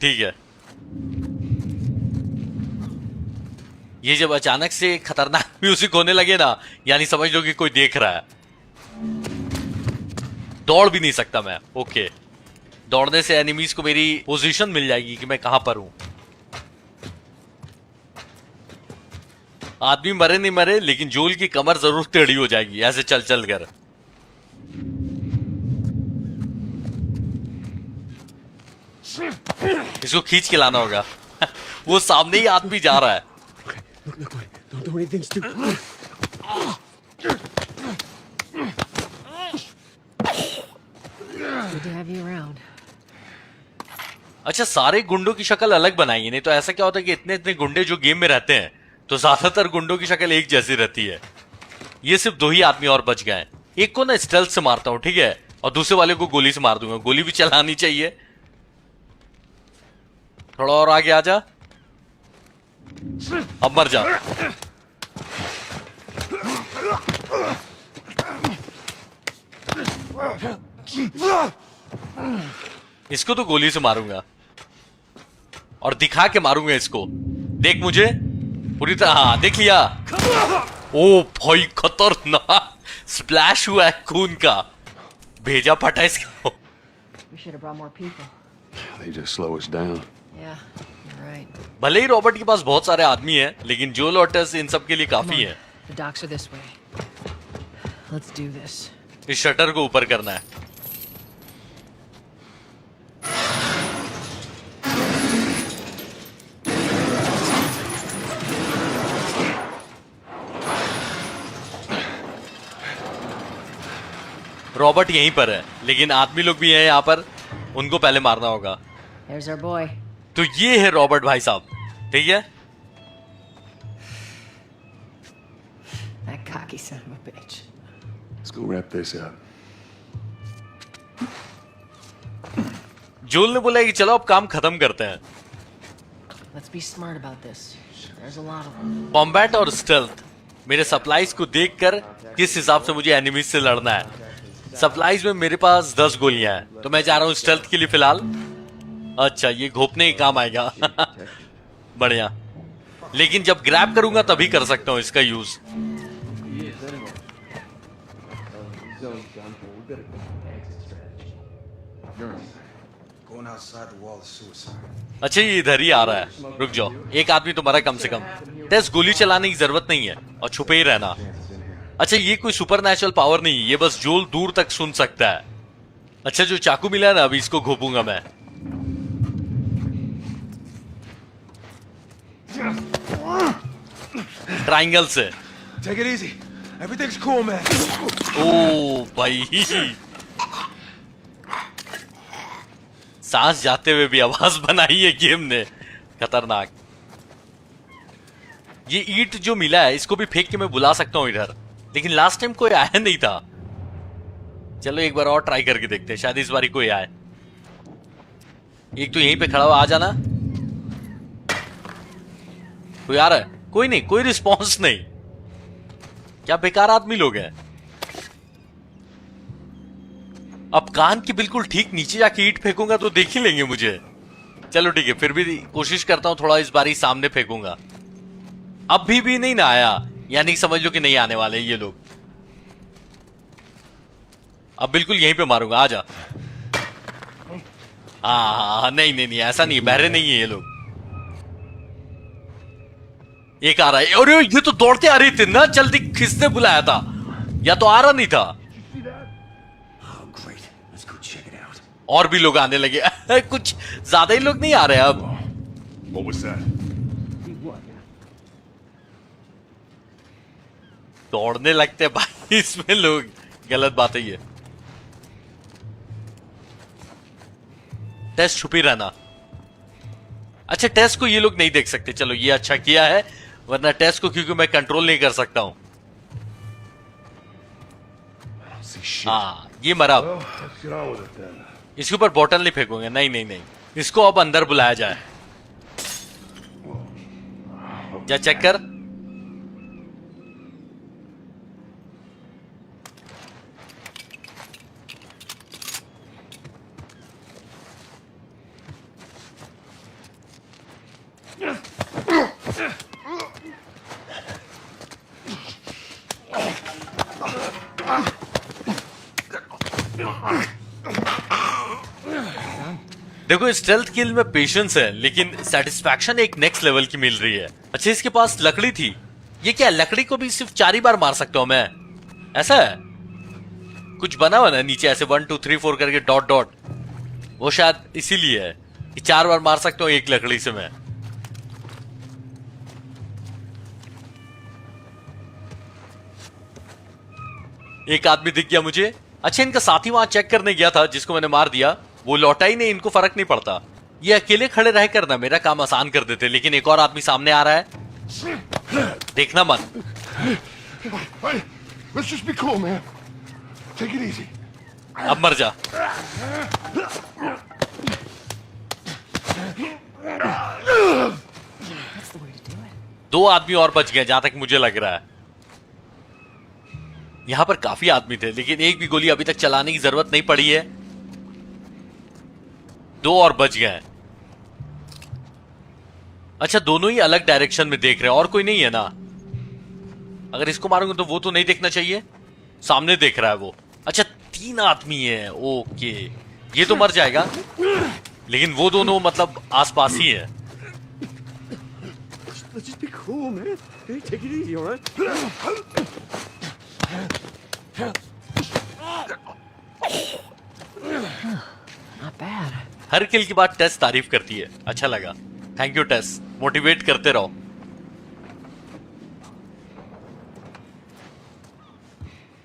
ठीक है, ये जब अचानक से खतरनाक म्यूजिक होने लगे ना, यानी समझ लो कि कोई देख रहा है। दौड़ भी नहीं सकता मैं। ओके, दौड़ने से एनिमीज को मेरी पोजीशन मिल जाएगी कि मैं कहां पर हूं। आदमी मरे नहीं मरे, लेकिन जोल की कमर जरूर टेढ़ी हो जाएगी ऐसे चल चल कर। इसको खींच के लाना होगा। वो सामने ही आदमी जा रहा है। Look, wait. Don't do anything stupid. Good to have you around. अच्छा, सारे गुंडों की शक्ल अलग बनाई है, नहीं तो ऐसा क्या होता है कि इतने इतने गुंडे जो गेम में रहते हैं तो ज्यादातर गुंडों की शक्ल एक जैसी रहती है। ये सिर्फ दो ही आदमी और बच गए। एक को ना स्टेल्थ से मारता हूं, ठीक है, और दूसरे वाले को गोली से मार दूंगा। गोली भी चलानी चाहिए। थोड़ा और आगे आ जा, अब मर जा। इसको तो गोली से मारूंगा और दिखा के मारूंगा इसको। देख मुझे पूरी तरह। हाँ, देख लिया। ओ भाई, खतरनाक स्प्लैश हुआ है खून का। भेजा फटा इसको। We should have brought more people. They just slow us down. Yeah, you're right. भले ही रॉबर्ट के पास बहुत सारे आदमी हैं, लेकिन जोल और टेस इन सब के लिए काफी है। The docks are this way. Let's do this. इस शटर को ऊपर करना है। रॉबर्ट यहीं पर है, लेकिन आदमी लोग भी हैं यहाँ पर, उनको पहले मारना होगा। There's our boy. तो ये है रॉबर्ट भाई साहब, ठीक है। That cocky son of a bitch. Let's go wrap this up. जोल ने बोला कि चलो अब काम खत्म करते हैं। Let's be smart about this. There's a lot of them. Combat और स्टेल्थ, मेरे सप्लाईज को देखकर किस हिसाब से मुझे एनिमीज से लड़ना है। सप्लाईज में मेरे पास 10 गोलियां हैं, तो मैं जा रहा हूं स्टेल्थ के लिए फिलहाल। अच्छा, ये घोपने ही काम आएगा। बढ़िया, लेकिन जब ग्रैब करूंगा तभी कर सकता हूं इसका यूज। अच्छा, ये इधर ही आ रहा है। रुक जाओ, एक आदमी तो मरा कम से कम। टेस, गोली चलाने की जरूरत नहीं है और छुपे ही रहना। अच्छा, ये कोई सुपरनैचुरल पावर नहीं है, ये बस जोल दूर तक सुन सकता है। अच्छा, जो चाकू मिला है ना, अभी इसको घोपूंगा मैं। ट्रायंगल से। Take it easy. Everything's cool, man. ओ भाई, सांस जाते हुए भी आवाज बनाई है गेम ने, खतरनाक। ये ईंट जो मिला है इसको भी फेंक के मैं बुला सकता हूं इधर, लेकिन लास्ट टाइम कोई आया नहीं था। चलो एक बार और ट्राई करके देखते हैं, शायद इस बार कोई आए। एक तो यहीं पे खड़ा हुआ, आ जाना। कोई आ रहा है? कोई नहीं, कोई रिस्पॉन्स नहीं। क्या बेकार आदमी लोग हैं। अब कान के बिल्कुल ठीक नीचे जाके ईंट फेंकूंगा तो देख ही लेंगे मुझे। चलो ठीक है, फिर भी कोशिश करता हूं थोड़ा इस बारी सामने फेंकूंगा। अब भी नहीं ना आया, यानी समझ लो कि नहीं आने वाले ये लोग। अब बिल्कुल यहीं पे मारूंगा, आजा। हाँ, नहीं, ऐसा नहीं, बहरे नहीं है ये लोग। एक आ रहा है, और ये तो दौड़ते आ रही थी ना, जल्दी किसने बुलाया था, या तो आ रहा नहीं था। और भी लोग आने लगे। कुछ ज्यादा ही लोग नहीं आ रहे अब। What was that? दौड़ने लगते भाई इसमें लोग, गलत बात है ये। टेस्ट छुपी रहना। अच्छा, टेस्ट को ये लोग नहीं देख सकते, चलो ये अच्छा किया है, वरना टेस्ट को क्योंकि मैं कंट्रोल नहीं कर सकता हूं। हाँ, ये मरा। इसके ऊपर बोतल नहीं फेंकूंगे, नहीं, इसको अब अंदर बुलाया जाए। जा चेक कर। देखो, स्टेल्थ किल में पेशेंस है, लेकिन सेटिस्फैक्शन एक नेक्स्ट लेवल की मिल रही है। अच्छा, इसके पास लकड़ी थी, ये क्या, लकड़ी को भी सिर्फ 4 ही बार मार सकता हूं मैं, ऐसा है कुछ बना हुआ ना नीचे, ऐसे 1 2 3 4 करके डॉट डॉट, वो शायद इसीलिए है कि 4 बार मार सकता हूं एक लकड़ी से मैं। एक आदमी दिख गया मुझे। अच्छा, इनका साथी वहां चेक करने गया था जिसको मैंने मार दिया, वो लौटा ही नहीं, इनको फर्क नहीं पड़ता। ये अकेले खड़े रह कर ना मेरा काम आसान कर देते, लेकिन एक और आदमी सामने आ रहा है, देखना मत। Let's just be cool, man. Take it easy. अब मर जा। दो आदमी और बच गए जहां तक मुझे लग रहा है। यहां पर काफी आदमी थे, लेकिन एक भी गोली अभी तक चलाने की जरूरत नहीं पड़ी है। 2 और बच गए। अच्छा, दोनों ही अलग डायरेक्शन में देख रहे हैं, और कोई नहीं है ना। अगर इसको मारूंगा तो वो तो नहीं देखना चाहिए, सामने देख रहा है वो। अच्छा, 3 आदमी है, ओके, ये तो मर जाएगा, लेकिन वो दोनों मतलब आसपास ही है। Let's just be cool, man. Hey, take it easy, all right? Not bad. हर किल के बाद टेस तारीफ करती है, अच्छा लगा, थैंक यू टेस, मोटिवेट करते रहो।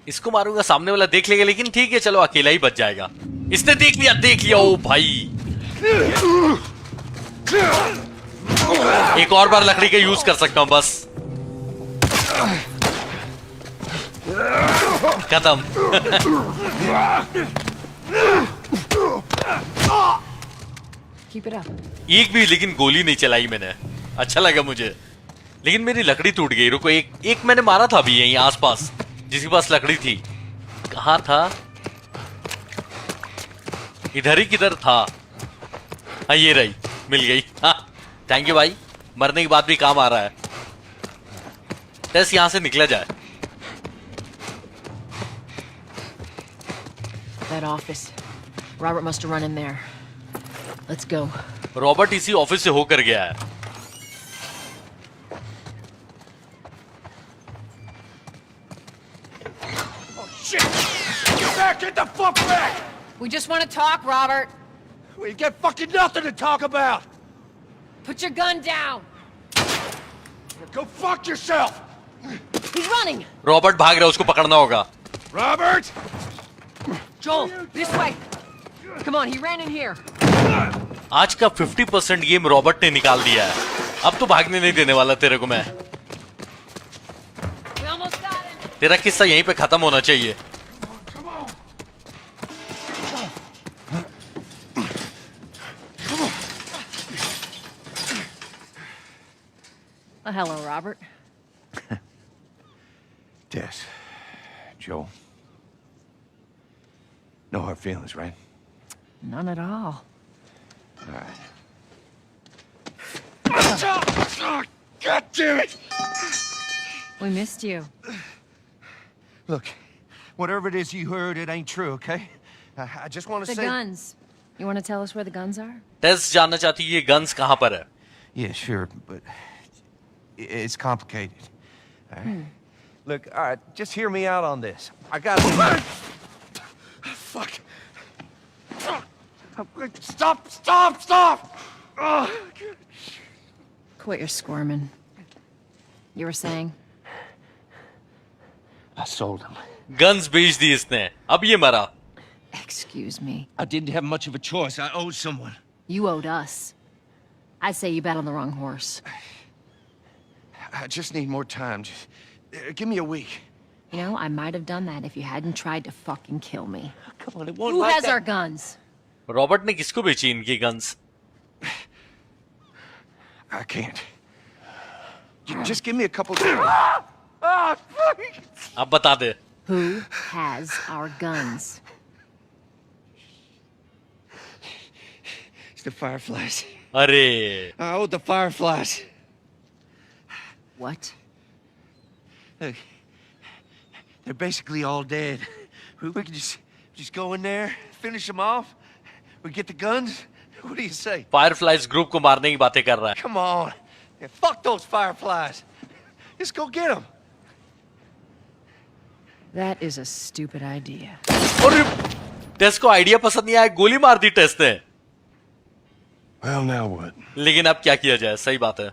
इसको मारूंगा, सामने वाला देख लेगा, लेकिन ठीक है चलो, अकेला ही बच जाएगा। इसने देख लिया, ओ भाई। एक और बार लकड़ी का यूज कर सकता हूं बस। खत्म। Keep it up. एक भी लेकिन गोली नहीं चलाई मैंने, अच्छा लगा मुझे, लेकिन मेरी लकड़ी टूट गई। रुको, एक मैंने मारा था अभी यहीं आसपास, जिसके पास लकड़ी थी। कहाँ था? इधर ही किधर था? हाँ, ये रही, मिल गई। हाँ, थैंक यू भाई, मरने के बाद भी काम आ रहा है। टेस यहां से निकला जाए। That office. Robert must have run in there. Let's go. Robert इसी ऑफिस से होकर गया है। Oh shit! Get back! Get the fuck back! We just want to talk, Robert. We get fucking nothing to talk about. Put your gun down. Go fuck yourself. He's running. Robert भाग रहा है, उसको पकड़ना होगा। Robert! Joel, this way. Come on, he ran in here. आज का 50% game Robert ने निकाल दिया है, अब तो भागने नहीं देने वाला तेरे को मैं। तेरा किस्सा यहीं पे खत्म होना चाहिए। Oh, hello, Robert. Tess, Joel. No hard feelings, right? None at all. All right. God damn it! We missed you. Look, whatever it is you heard, it ain't true, okay? I just want to The say... guns. You want to tell us where the guns are? टेस जानना चाहती है ये guns कहाँ पर है. Yeah, sure, but it's complicated. All right? Look, all right, just hear me out on this. I got... Fuck. Stop! Quit your squirming. You were saying? I sold him. Guns बेच दी इसने. अब ये मरा. Excuse me. I didn't have much of a choice. I owed someone. You owed us. I'd say you bet on the wrong horse. I just need more time. Just, give me a week. You know, I might have done that if you hadn't tried to fucking kill me. Come on, it won't Who like has that. our guns? Robert ने किसको बेची इनकी guns? I can't. Just give me a couple days. अब बता दे. Who has our guns? It's the Fireflies. अरे. I owe the Fireflies. What? Look, they're basically all dead. We can just go in there, finish them off. We get the guns. What do you say? Fireflies group को मारने की बातें कर रहा है. Come on. Yeah, fuck those Fireflies. Let's go get them. That is a stupid idea. और टेस को idea पसंद नहीं आया, गोली मार दी टेस ने. Well, now what? लेकिन अब क्या किया जाए? सही बात है.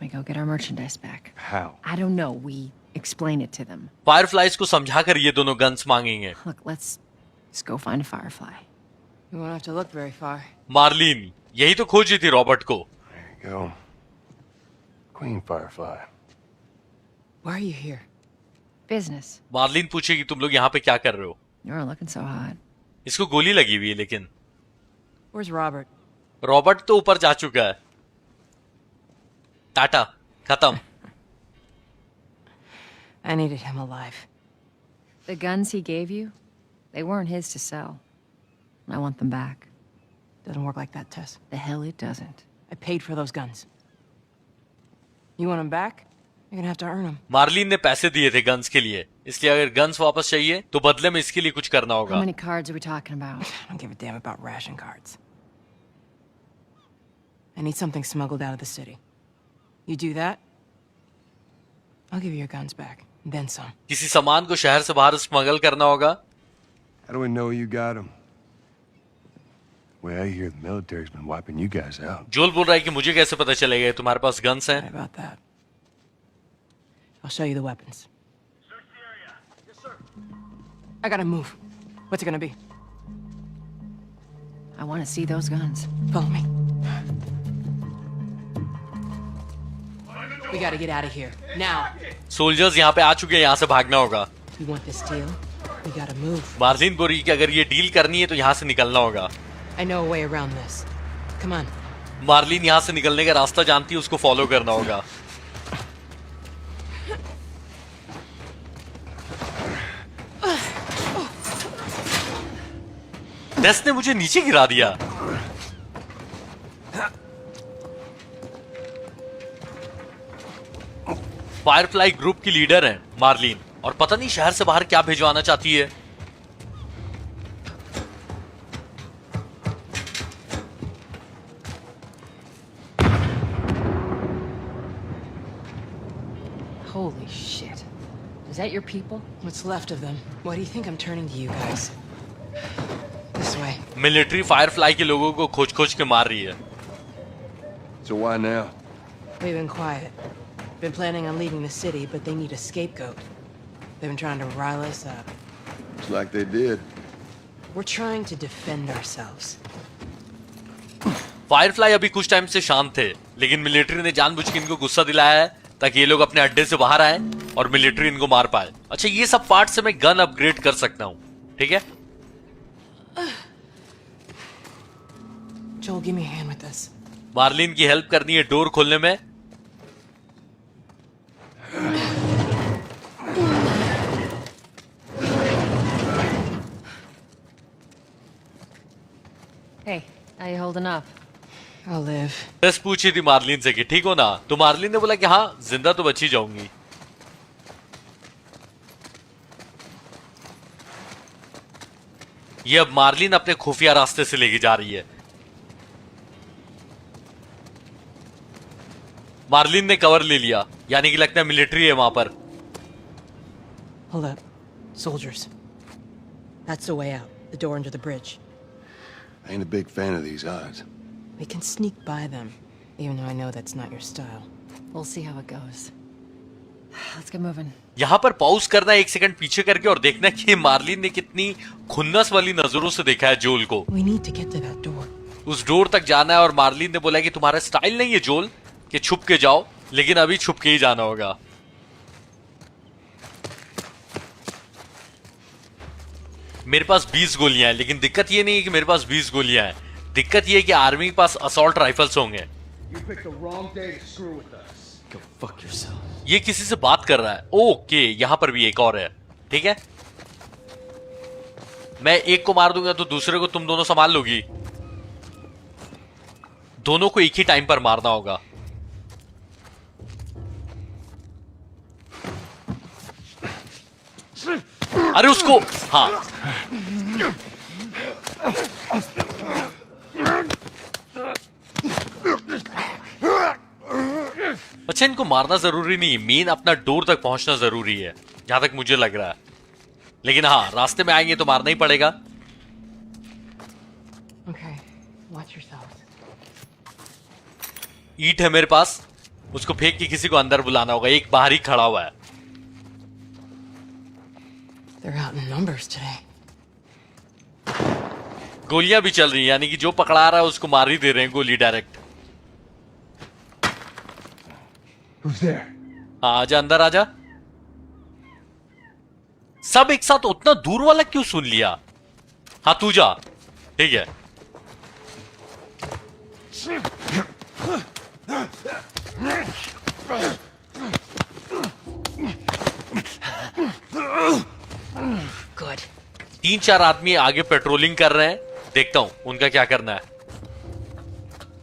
We go get our merchandise back. How? I don't know. We explain it to them. Fireflies को समझा कर ये दोनों गन्स मांगेंगे. Look, let's go find a firefly. We won't have to look very far. Marlin यही तो खोज रही थी रॉबर्ट को. There you go. Queen Firefly. Why are you here? Business. Marlin पूछेगी तुम लोग यहाँ पे क्या कर रहे हो? You're looking so hot. इसको गोली लगी हुई है लेकिन. Where's Robert? रॉबर्ट तो ऊपर जा चुका है. टाटा. खत्म. I needed him alive. The guns he gave you, they weren't his to sell. I want them back. Doesn't work like that, Tess. The hell it doesn't. I paid for those guns. You want them back? You're gonna have to earn them. Marlin ने पैसे दिए थे guns के लिए, इसलिए अगर guns वापस चाहिए तो बदले में इसके लिए कुछ करना होगा. How many cards are we talking about? I don't give a damn about ration cards. I need something smuggled out of the city. You do that, I'll give you your guns back. Then some. किसी सामान को शहर से बाहर smuggle करना होगा. How do we know you got him? Well, I hear the military's been wiping you guys out. जोल बोल रहा है कि मुझे कैसे पता चलेगा तुम्हारे पास गन्स हैं? Sorry about that. I'll show you the weapons. I gotta move. What's it gonna be? I want to see those guns. Follow me. We gotta get out of here. Now. Soldiers यहाँ पे आ चुके हैं, यहाँ से भागना होगा. You want this deal? We gotta move. Marlin बोल रही कि अगर ये डील करनी है तो यहाँ से निकलना होगा. I know a way around this. Come on. Marlin यहाँ से निकलने का रास्ता जानती है, उसको फॉलो करना होगा. टेस ने मुझे नीचे गिरा दिया. फायरफ्लाई ग्रुप की लीडर है मार्लिन, और पता नहीं शहर से बाहर क्या भिजवाना चाहती है. Holy shit. Is that your people? What's left of them? Why do you think I'm turning to you guys? This way. Military Firefly के लोगों को खोज खोज के मार रही है. So why now? We've been quiet. Been planning on leaving the city, but they need a scapegoat. They've been trying to rile us up. Looks like they did. We're trying to defend ourselves. Firefly अभी कुछ time से शांत थे, लेकिन military ने जानबूझ के इनको गुस्सा दिलाया है ताकि ये लोग अपने अड्डे से बाहर आए और मिलिट्री इनको मार पाए. अच्छा, ये सब पार्ट से मैं गन अपग्रेड कर सकता हूँ, ठीक है? Joel, give me a hand with this. Marlin की हेल्प करनी है डोर खोलने में. Hey, how you holding up? I'll live. बस पूछी थी मार्लिन से कि ठीक हो ना, तो मार्लिन ने बोला कि हाँ जिंदा तो बची जाऊंगी। ये अब मार्लिन अपने खुफिया रास्ते से लेके जा रही है। मार्लिन ने कवर ले लिया, यानी कि लगता है मिलिट्री है वहां पर। Hold up. Soldiers. That's the way out. The door under the bridge. Ain't a big fan of these odds. We can sneak by them, even though I know that's not your style. We'll see how it goes. Let's get moving. यहां पर pause करना, एक second पीछे करके और देखना कि Marlin ने कितनी खुन्नस वाली नजरों से देखा है जोल को। We need to get to that door. उस डोर तक जाना है और मार्लिन ने बोला कि तुम्हारा स्टाइल नहीं है जोल कि छुप के जाओ, लेकिन अभी छुप के ही जाना होगा। मेरे पास 20 गोलियां हैं, लेकिन दिक्कत ये नहीं है कि मेरे पास 20 गोलियां हैं, दिक्कत ये है कि आर्मी के पास असॉल्ट राइफल्स होंगे। ये किसी से बात कर रहा है। ओके, यहां पर भी एक और है। ठीक है, मैं एक को मार दूंगा तो दूसरे को तुम दोनों संभाल लोगी। दोनों को एक ही टाइम पर मारना होगा। अरे उसको, हाँ अच्छा, इनको मारना जरूरी नहीं, मेन अपना डोर तक पहुंचना जरूरी है जहां तक मुझे लग रहा है। लेकिन हाँ, रास्ते में आएंगे तो मारना ही पड़ेगा। Okay, watch yourselves. ईंट है मेरे पास, उसको फेंक के किसी को अंदर बुलाना होगा। एक बाहर ही खड़ा हुआ है। They're out in numbers today. गोलियां भी चल रही हैं, यानी कि जो पकड़ा रहा है उसको मार ही दे रहे हैं गोली डायरेक्ट। Who's there? हाँ, आजा अंदर आजा। सब एक साथ उतना दूर वाला क्यों सुन लिया? हाँ तू जा, ठीक है। Good. 3-4 आदमी आगे पेट्रोलिंग कर रहे हैं, देखता हूं उनका क्या करना है।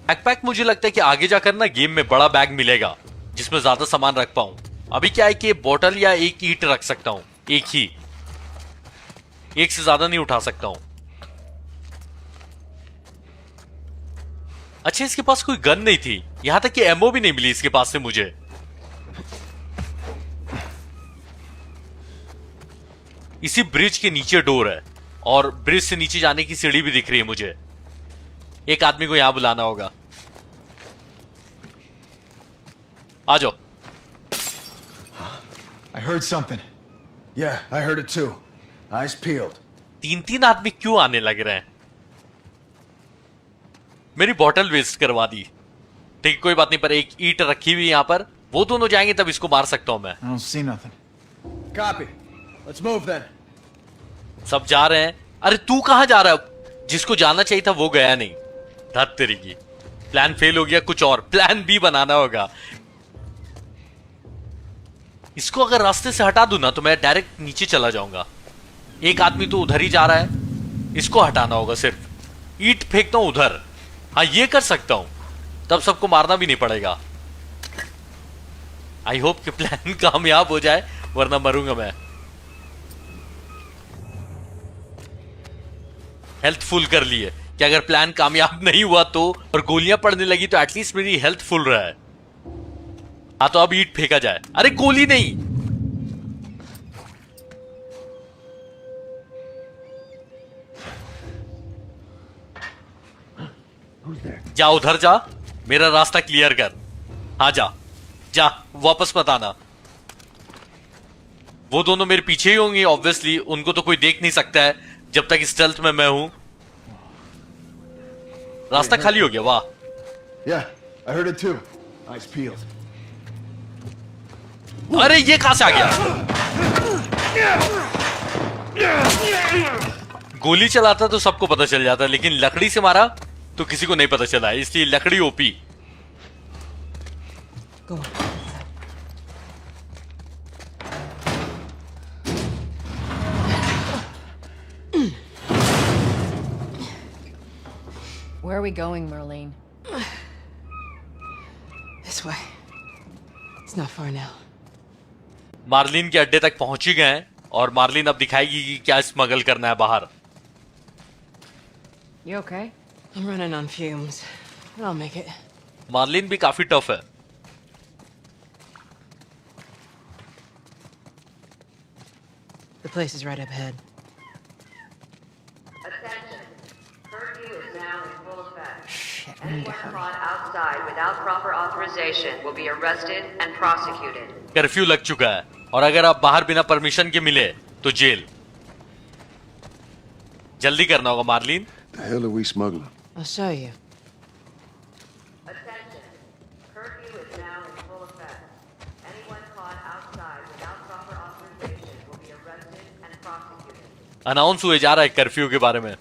बैकपैक मुझे लगता है कि आगे जाकर ना गेम में बड़ा बैग मिलेगा जिसमें ज्यादा सामान रख पाऊं। अभी क्या है कि बोतल या एक ईंट रख सकता हूं, एक ही, एक से ज्यादा नहीं उठा सकता हूं। अच्छा, इसके पास कोई गन नहीं थी, यहां तक कि एमओ भी नहीं मिली इसके पास से मुझे। इसी ब्रिज के नीचे डोर है और ब्रिज से नीचे जाने की सीढ़ी भी दिख रही है मुझे। एक आदमी को यहां बुलाना होगा। आ जाओ। I heard something. Yeah, I heard it too. Eyes peeled. 3-3 आदमी क्यों आने लग रहे हैं? मेरी बोतल वेस्ट करवा दी। ठीक, कोई बात नहीं, पर एक ईंट रखी हुई यहां पर, वो दोनों जाएंगे तब इसको मार सकता हूं मैं। I don't see nothing. Copy. Let's move then. सब जा रहे हैं। अरे तू कहां जा रहा है? जिसको जाना चाहिए था वो गया नहीं। धत तेरी की, प्लान फेल हो गया। कुछ और प्लान बी बनाना होगा। इसको अगर रास्ते से हटा दूं ना तो मैं डायरेक्ट नीचे चला जाऊंगा। एक आदमी तो उधर ही जा रहा है, इसको हटाना होगा। सिर्फ ईंट फेंकता हूं उधर। हाँ, ये कर सकता हूं, तब सबको मारना भी नहीं पड़ेगा। आई होप कि प्लान कामयाब हो जाए, वरना मरूंगा मैं। हेल्थ फुल कर लिए कि अगर प्लान कामयाब नहीं हुआ तो, और गोलियां पड़ने लगी तो एटलीस्ट मेरी हेल्थ फुल रहा है। हाँ, तो अब ईंट फेंका जाए। अरे गोली नहीं, जा उधर जा, मेरा रास्ता क्लियर कर। हाँ जा जा, वापस मत आना। वो दोनों मेरे पीछे ही होंगे ऑब्वियसली, उनको तो कोई देख नहीं सकता है जब तक स्टेल्थ में मैं हूं। रास्ता खाली हो गया, वाह। Yeah, I heard it too. Eyes peeled. अरे ये कहां से आ गया? गोली चलाता तो सबको पता चल जाता, लेकिन लकड़ी से मारा तो किसी को नहीं पता चला, इसलिए लकड़ी OP. Where are we going, Merlene? This way. It's not far now. Marlin के अड्डे तक पहुंच ही गए हैं और मार्लिन अब दिखाएगी कि क्या स्मगल करना है बाहर. You okay? I'm running on fumes, but I'll make it. Marlin भी काफी टफ है. The place is right up ahead. Attention. Curfew is now in full effect. Shit, we need to Anyone hurry. caught outside without proper authorization will be arrested and prosecuted. Curfew लग चुका है और अगर आप बाहर बिना permission के मिले तो जेल. जल्दी करना होगा Marlin. The hell are we smuggling? I'll show you. Attention. Curfew is now in full effect. Anyone caught outside without proper authorization will be arrested and prosecuted. Announce हुए जा रहा है कर्फ्यू के बारे में.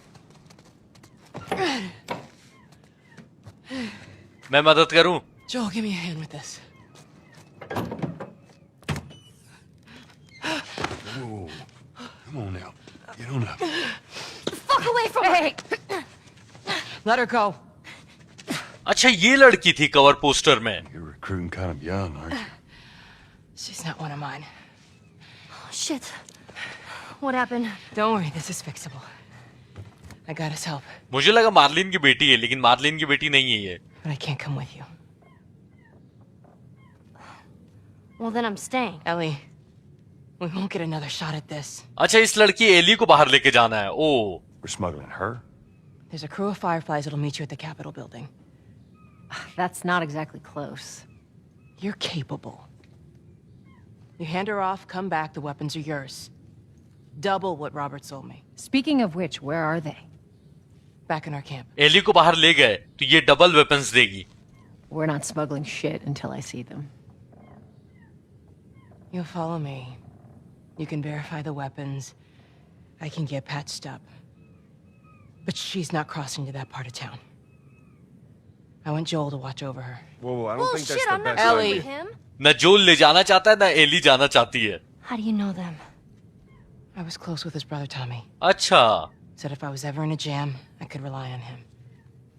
मैं मदद करूं? Joel, give me a hand with this. Whoa. Come on now. Get on up. Fuck away from Hey! Let her go. अच्छा ये लड़की थी कवर पोस्टर में. You're recruiting kind of young, aren't you? She's not one of mine. Oh, shit. What happened? Don't worry, this is fixable. I got his help, मुझे लगा Marlin की बेटी है लेकिन मार्लिन की बेटी नहीं है ये. but I can't come with you. Well, then I'm staying. Ellie, we won't get another shot at this. अच्छा इस लड़की एली को बाहर लेके जाना है. ओ We're smuggling her? There's a crew of Fireflies that'll meet you at the Capitol building. That's not exactly close. You're capable. You hand her off, come back, the weapons are yours. Double what Robert sold me. Speaking of which, where are they? Back in our camp. Ellie को बाहर ले गए तो ये double weapons देगी. We're not smuggling shit until I see them. You'll follow me. You can verify the weapons. I can get patched up. But she's not crossing to that part of town. I want Joel to watch over her. Whoa, I don't think that's Bullshit, the I'm not best going Ellie. with him. न जोल ले जाना चाहता है न Eli जाना चाहती है. How do you know them? I was close with his brother Tommy. अच्छा Said if I was ever in a jam, I could rely on him.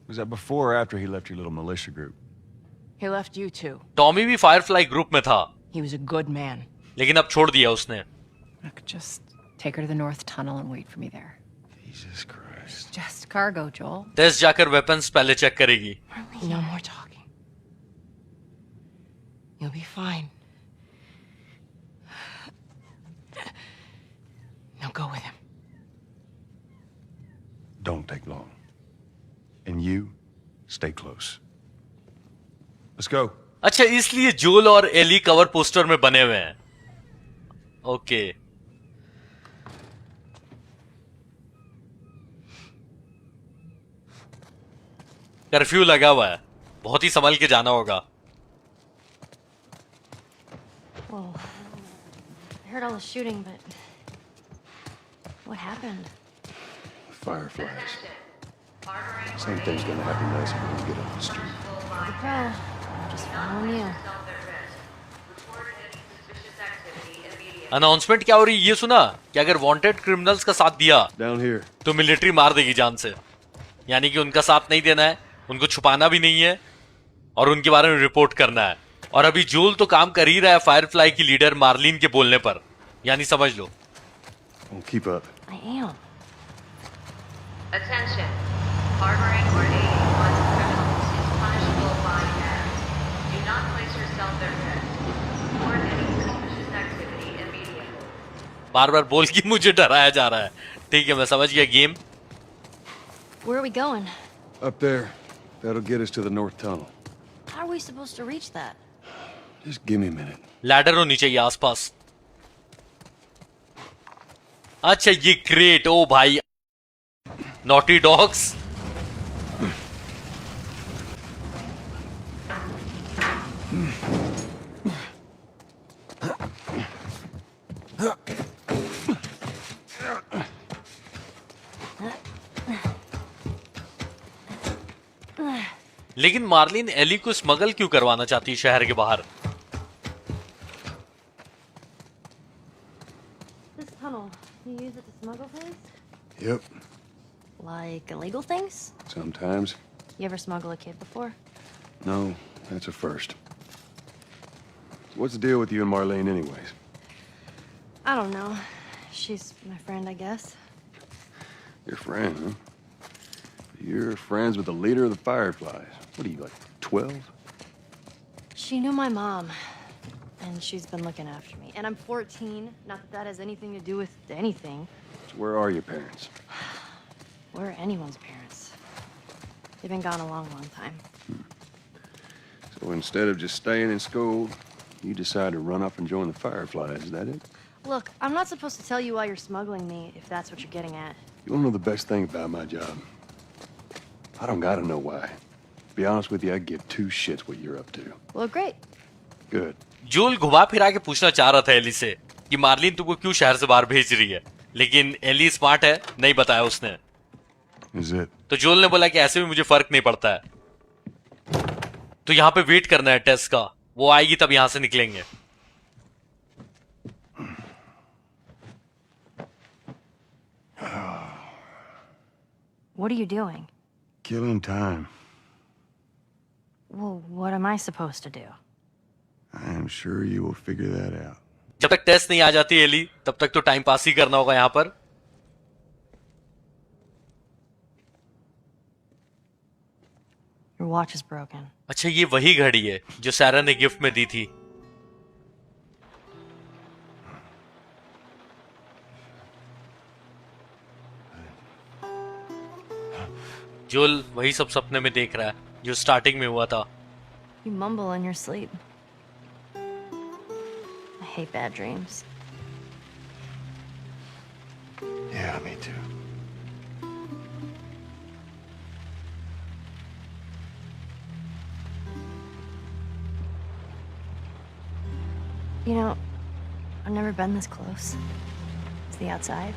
Was that before or after he left your little militia group? He left you too. Tommy भी Firefly group में था He was a good man. लेकिन अब छोड़ दिया उसने. I could just take her to the North Tunnel and wait for me there. Jesus Christ. Just cargo, Joel. Tess जाकर weapons पहले चेक करेगी. No more talking. You'll be fine. Now go with him. Don't take long. And you, stay close. Let's go. अच्छा इसलिए जोल और Eli cover poster में बने हुए हैं. ओके कर्फ्यू लगा हुआ है. बहुत ही संभल के जाना होगा. Whoa. I heard all the shooting, but what happened? Fireflies. Same thing's gonna happen to us when we get off the street. Okay. Just following you. Announcement क्या हो रही ये सुना कि अगर वांटेड क्रिमिनल्स का साथ दिया Down here. तो मिलिट्री मार देगी जान से. यानी कि उनका साथ नहीं देना है, उनको छुपाना भी नहीं है और उनके बारे में रिपोर्ट करना है. और अभी जोल तो काम कर ही रहा है फायरफ्लाई की लीडर मार्लिन के बोलने पर. यानी समझ लो. Keep up. I am. Attention. Harboring or aiding violent criminals is punishable by death. Do not place yourself at risk. Report any suspicious activity immediately. बार बार बोल के मुझे डराया जा रहा है. ठीक है मैं समझ गया game. Where are we going? Up there. That'll get us to the North Tunnel. How are we supposed to reach that? Just give me a minute. Ladder होनी चाहिए आसपास. अच्छा ये क्रेट. ओ भाई नॉटी डॉग्स. लेकिन मार्लिन एली को smuggle क्यों करवाना चाहती है शहर के बाहर? This tunnel, you use it to smuggle things? Yep. Like illegal things? Sometimes. You ever smuggle a kid before? No, that's a first. What's the deal with you and Marlene anyways? I don't know. She's my friend, I guess. Your friend, huh? You're friends with the leader of the Fireflies. What are you, like, 12? She knew my mom, and she's been looking after me. And I'm 14. Not that that has anything to do with anything. So where are your parents? Where are anyone's parents? They've been gone a long, long time. So instead of just staying in school, you decide to run off and join the Fireflies, is that it? Look, I'm not supposed to tell you why you're smuggling me, if that's what you're getting at. You wanna know the best thing about my job? I don't gotta know why. To be honest with you, I give two shits what you're up to. Well, great. Good. जोल घुमा फिरा के पूछना चाह रहा था Eli से कि मार्लिन तुमको क्यों शहर से बाहर भेज रही है, लेकिन एली स्मार्ट है, नहीं बताया उसने। Is it? तो जोल ने बोला कि ऐसे भी मुझे फर्क नहीं पड़ता है, तो यहाँ पे वेट करना है टेस्ट का, वो आएगी तब यहां से निकलेंगे। What are you doing? Killing time. Well, what am I supposed to do? I am sure you will figure that out. जब तक टेस्ट नहीं आ जाती एली, तब तक तो टाइम पास ही करना होगा यहाँ पर। Your watch is broken. अच्छा, ये वही घड़ी है जो सैरा ने गिफ्ट में दी थी। जोल वही सब सपने में देख रहा है जो स्टार्टिंग में हुआ था। You mumble in your sleep. I hate bad dreams. Yeah, me too. You know, I've never been this close to the outside.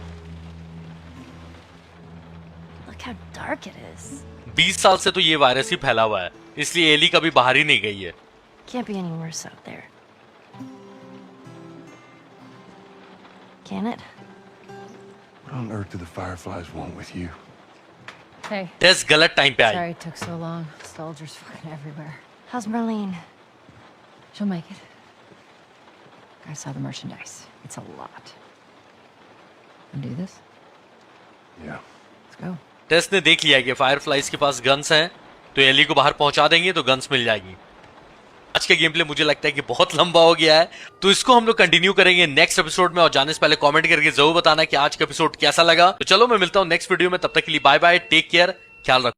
Look how dark it is. 20 साल से तो ये वायरस ही फैला हुआ है, इसलिए एली कभी बाहर ही नहीं गई है। Can't be any worse out there. Can it? What on earth do the Fireflies want with you? Hey. Tess गलत टाइम पे आई। Sorry it took so long. Soldiers fucking everywhere. How's Marlene? She'll make it. I saw the merchandise. It's a lot. Wanna do this? Yeah. Let's go. Tess ने देख लिया कि fireflies के पास guns हैं, तो एली को बाहर पहुंचा देंगे तो गन्स मिल जाएगी। आज का गेम प्ले मुझे लगता है कि बहुत लंबा हो गया है, तो इसको हम लोग कंटिन्यू करेंगे नेक्स्ट एपिसोड में। और जाने से पहले कमेंट करके जरूर बताना कि आज का एपिसोड कैसा लगा। तो चलो मैं मिलता हूं नेक्स्ट वीडियो में, तब तक के लिए बाय बाय, टेक केयर, ख्याल रखो।